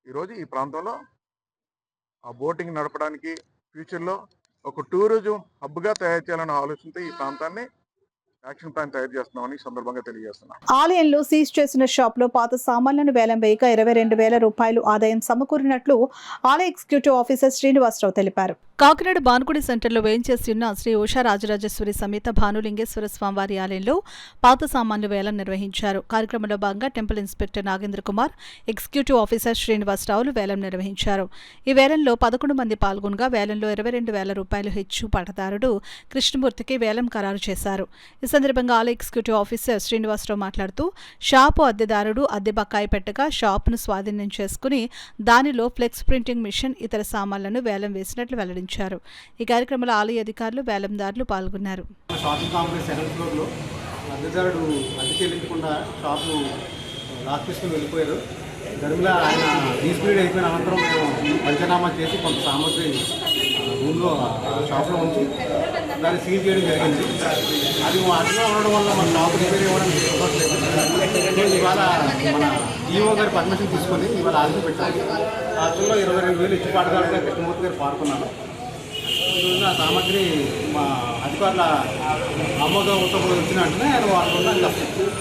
ఈరోజు ఈ ప్రాంతంలో ఆ బోటింగ్ నడపడానికి ఫ్యూచర్లో ఒక టూరిజం హబ్గా తయారు చేయాలనే ఆలోచనతో ఈ ప్రాంతాన్ని యాక్షన్ ప్లాన్ తయారు చేస్తున్నామని ఈ సందర్భంగా తెలియజేస్తున్నాం. ఆలయంలో సీజ్ చేసిన షాప్ లో పాత సామాన్లను వేలం వేయక 22,000 రూపాయలు ఆదాయం సమకూరినట్లు ఆలయ ఎగ్జిక్యూటివ్ ఆఫీసర్ శ్రీనివాసరావు తెలిపారు. కాకినాడ భానుగుడి సెంటర్లో వేయించేసి ఉన్న శ్రీ ఉషా రాజరాజేశ్వరి సమేత భానులింగేశ్వర స్వామివారి ఆలయంలో పాత సామాన్లు వేలం నిర్వహించారు. కార్యక్రమంలో భాగంగా temple inspector Nagendra Kumar, executive officer శ్రీనివాసరావులు వేలం నిర్వహించారు. ఈ వేలంలో 11 మంది పాల్గొనగా వేలంలో 22,000 రూపాయలు హెచ్చు పట్టదారుడు కృష్ణమూర్తికి వేలం ఖరారు చేశారు. ఈ సందర్భంగా ఆలయ ఎగ్జిక్యూటివ్ ఆఫీసర్ శ్రీనివాసరావు మాట్లాడుతూ షాపు అద్దెదారుడు అద్దె బకాయి పెట్టగా షాపును స్వాధీనం చేసుకుని దానిలో ఫ్లెక్స్ ప్రింటింగ్ మిషన్, ఇతర సామాన్లను వేలం వేసినట్లు వెల్లడించారు. ఈ కార్యక్రమంలో ఆలయ అధికారులు, వేలందారులు పాల్గొన్నారు. షాపింగ్ కాంప్లెక్స్ 7th ఫ్లోర్లో అద్దెదారుడు అద్దె చెల్లించకుండా షాపు లాక్ తీసుకుని వెళ్ళిపోయారు. గడువులో ఆయన రీస్పీడ్ అయిపోయిన అనంతరం మేము పంచనామా చేసి కొంత సామగ్రి రూమ్లో షాప్లో ఉంచి దాన్ని సీల్ చేయడం జరిగింది. అది అడ్డుగా ఉండడం వల్ల మన షాప్ రిపేర్ ఇవ్వడానికి ఇవ్వట్లేదు. ఇవాళ మన ఈఓ గారి పర్మిషన్ తీసుకొని ఇవాళ ఆర్డర్ పెట్టాలి. ఆర్డర్లో 22,000 ఇచ్చి పాటగారుగా కృష్ణమూర్తి గారు పాడుకున్నాను. ఈరోజు ఆ సామగ్రి మా అట్లా అమ్మకం ఉత్తపడి వచ్చిన వెంటనే ఆయన వాడుకున్నా.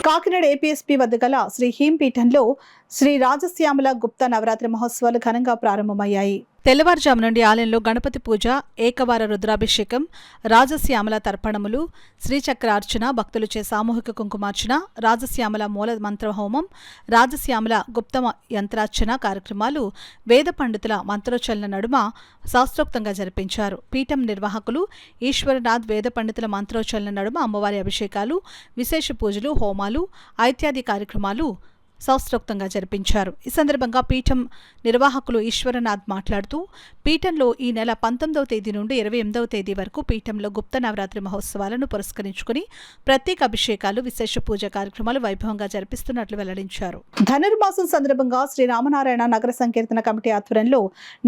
కాకినాడ ఏపీఎస్పీ వద్ద గల శ్రీ హీంపీఠంలో శ్రీ రాజశ్యామల గుప్తా నవరాత్రి మహోత్సవాలు ఘనంగా ప్రారంభమయ్యాయి. తెల్లవారుజాము నుండి ఆలయంలో గణపతి పూజ, ఏకవార రుద్రాభిషేకం, రాజశ్యామల తర్పణములు, శ్రీచక్రార్చన, భక్తులచే సామూహిక కుంకుమార్చన, రాజశ్యామల మూల మంత్ర హోమం, రాజశ్యామల గుప్త యంత్రార్చన కార్యక్రమాలు వేద పండితుల మంత్రోచ్చరణ నడుమ శాస్త్రోక్తంగా జరిపించారు. పీఠం నిర్వాహకులు ఈశ్వరనాథ్ వేద పండితుల మంత్రోచ్చరణ నడుమ అమ్మవారి అభిషేకాలు, విశేష పూజలు, హోమాలు, ఇత్యాది కార్యక్రమాలు శాస్త్రోక్తంగా జరిపించారు. ఈ సందర్భంగా పీఠం నిర్వాహకులు ఈశ్వరనాథ్ మాట్లాడుతూ, పీఠంలో ఈ నెల 19వ తేదీ నుండి 28వ తేదీ వరకు పీఠంలో గుప్త నవరాత్రి మహోత్సవాలను పురస్కరించుకుని ప్రత్యేక అభిషేకాలు, విశేష పూజ కార్యక్రమాలు వైభవంగా జరిపిస్తున్నట్లు వెల్లడించారు. ధనుర్మాసం సందర్భంగా శ్రీ రామనారాయణ నగర సంకీర్తన కమిటీ ఆధ్వర్యంలో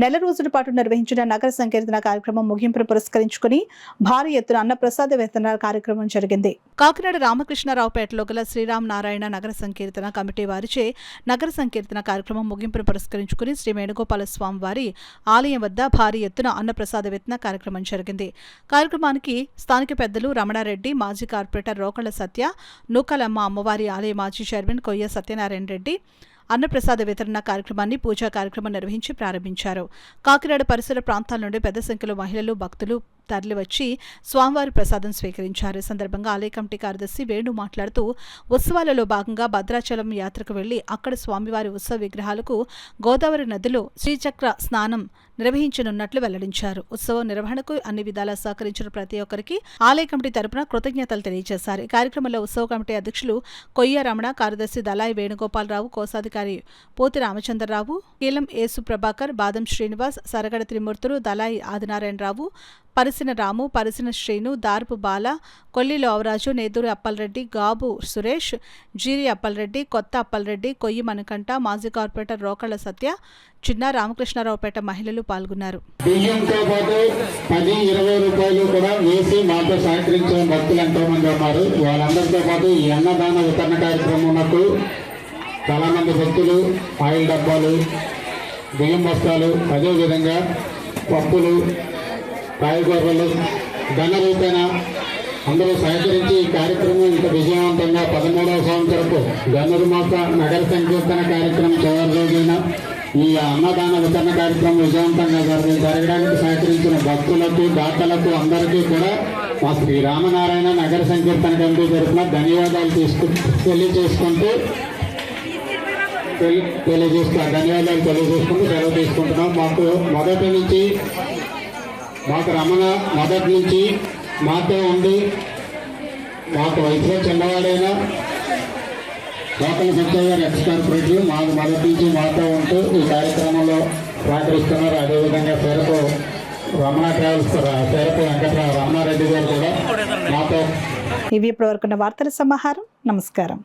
నెల రోజుల పాటు నిర్వహించిన నగర సంకీర్తన కార్యక్రమం ముగింపును పురస్కరించుకుని భారీ ఎత్తున అన్నప్రసాద వితరణ కార్యక్రమం జరిగింది. కాకినాడ రామకృష్ణరావుపేటలో గల శ్రీరామనారాయణ నగర సంకీర్తన కమిటీ వారిచే నగర సంకీర్తన కార్యక్రమం ముగింపును పురస్కరించుకుని శ్రీ వేణుగోపాల స్వామి వారి ఆలయం వద్ద భారీ ఎత్తున అన్నప్రసాద వితరణ కార్యక్రమం జరిగింది. కార్యక్రమానికి స్థానిక పెద్దలు రమణారెడ్డి, మాజీ కార్పొరేటర్ రోకళ్ల సత్య, నూకలమ్మ అమ్మవారి ఆలయ మాజీ చైర్మన్ కొయ్య సత్యనారాయణ రెడ్డి అన్నప్రసాద వితరణ కార్యక్రమాన్ని పూజా కార్యక్రమం నిర్వహించి ప్రారంభించారు. కాకినాడ పరిసర ప్రాంతాల నుండి పెద్ద సంఖ్యలో మహిళలు, భక్తులు తరలివచ్చి స్వామివారి ప్రసాదం స్వీకరించారు. ఈ సందర్భంగా ఆలయ కమిటీ కార్యదర్శి వేణు మాట్లాడుతూ, ఉత్సవాలలో భాగంగా భద్రాచలం యాత్రకు వెళ్లి అక్కడ స్వామివారి ఉత్సవ విగ్రహాలకు గోదావరి నదిలో శ్రీచక్ర స్నానం నిర్వహించనున్నట్లు వెల్లడించారు. ఉత్సవం నిర్వహణకు అన్ని విధాలా సహకరించిన ప్రతి ఒక్కరికి ఆలయ కమిటీ తరపున కృతజ్ఞతలు తెలియజేశారు. ఈ కార్యక్రమంలో ఉత్సవ కమిటీ అధ్యక్షులు కొయ్య రమణ, కార్యదర్శి దళాయి వేణుగోపాలరావు, కోశాధికారి పోతి రామచంద్రరావు, కీలం యేసు ప్రభాకర్, బాదం శ్రీనివాస్, సరగడ త్రిమూర్తులు, దళాయి ఆదినారాయణరావు, పరిసిన రాము, పరిసిన శ్రీను, దార్పు బాల, కొల్లి లోవరాజు, నేదూరి అప్పలరెడ్డి, గాబు సురేష్, జీరి అప్పలరెడ్డి, కొత్త అప్పలరెడ్డి, కొయ్యి మణికంఠ, మాజీ కార్పొరేటర్ రోకళ్ల సత్య, చిన్న రామకృష్ణరావుపేట మహిళలు పాల్గొన్నారు. బియ్యంతో పాటు 10-20 రూపాయలు కూడా వేసి మాతో సహకరించిన భక్తులు ఎంతో మంది ఉన్నారు. వాళ్ళందరితో పాటు ఈ అన్నదాన వితరణ కార్యక్రమంకు చాలా మంది భక్తులు ఆయిల్ డబ్బాలు, బియ్యం బస్తాలు, అదేవిధంగా పప్పులు, కాయగూరలు, ధన రూపేణ అందరూ సహకరించి ఈ కార్యక్రమం ఇంత విజయవంతంగా 13వ సంవత్సరపు ధనుర్మాస నగర సంకీర్తన కార్యక్రమం చివరి రోజైన ఈ అన్నదాన వితరణ కార్యక్రమం విజయవంతంగా జరగడానికి సహకరించిన భక్తులకు, దాతలకు అందరికీ కూడా మా శ్రీ రామనారాయణ నగర సంకీర్తన కమిటీ తరఫున ధన్యవాదాలు తెలియజేసుకుంటూ సెలవు తీసుకుంటున్నాం. మాకు రమణ మొదటి నుంచి మాతో ఉండి మాకు వయసులో చిన్నవాడైనా లోకల్ సత్య గారు ఎక్స్ కార్పొరేటర్ మాకు మొదటి నుంచి మాతో ఉంటూ ఈ కార్యక్రమంలో సహకరిస్తున్నారు. అదేవిధంగా పేరుకు రమణ ట్రావెల్స్ పేరుకు వెంకటరావు రమణారెడ్డి గారు కూడా మాతో. ఇవి ఇప్పటివరకున్న వార్తల సమాహారం. నమస్కారం.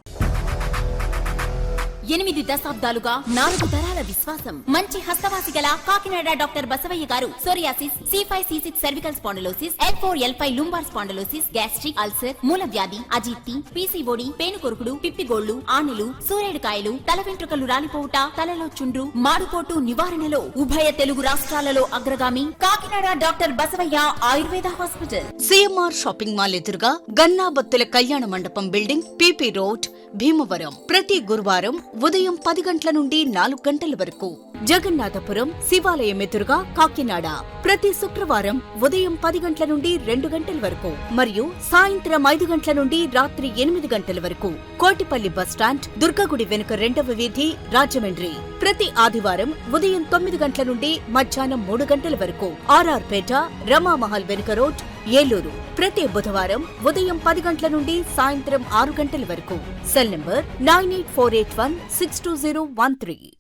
8 దశాబ్దాలుగా 4 తరాల విశ్వాసం. మంచి హస్తవాసి గల కాకినాడ డాక్టర్ బసవయ్య గారు psoriasis, C5, C6 cervical spondylosis, L4, L5 lumbar spondylosis, gastric ulcer, మూల వ్యాధి, అజీర్తి, PCOD, పేనుకొరుకుడు, పిప్పిగోళ్లు, ఆనెలు, సూరేడుకాయలు, తల వెంట్రుకలు రాలిపోవుట, తలలో చుండ్రు, మాడుకోటు నివారణలో ఉభయ తెలుగు రాష్ట్రాలలో అగ్రగామి Kakinada doctor Basavaiah Ayurveda hospital. CMR shopping mall ఎదురుగా గన్నాబత్తుల కళ్యాణ మండపం బిల్డింగ్, PP రోడ్, భీమవరం. ప్రతి గురువారం ఉదయం 10 గంటల నుండి 4 గంటల వరకు. జగన్నాథపురం శివాలయం ఎదురుగా కాకినాడ. ప్రతి శుక్రవారం ఉదయం 10 గంటల నుండి 2 గంటల వరకు మరియు సాయంత్రం 5 గంటల నుండి రాత్రి 8 గంటల వరకు. కోటిపల్లి బస్టాండ్, దుర్గగుడి వెనుక 2వ వీధి, రాజమండ్రి. ప్రతి ఆదివారం ఉదయం 9 గంటల నుండి మధ్యాహ్నం 3 గంటల వరకు. RR పేట, రమామహల్ వెనుక రోడ్, ఏలూరు. ప్రతి బుధవారం ఉదయం 10 గంటల నుండి సాయంత్రం 6 గంటల వరకు. Cell number 9848162013.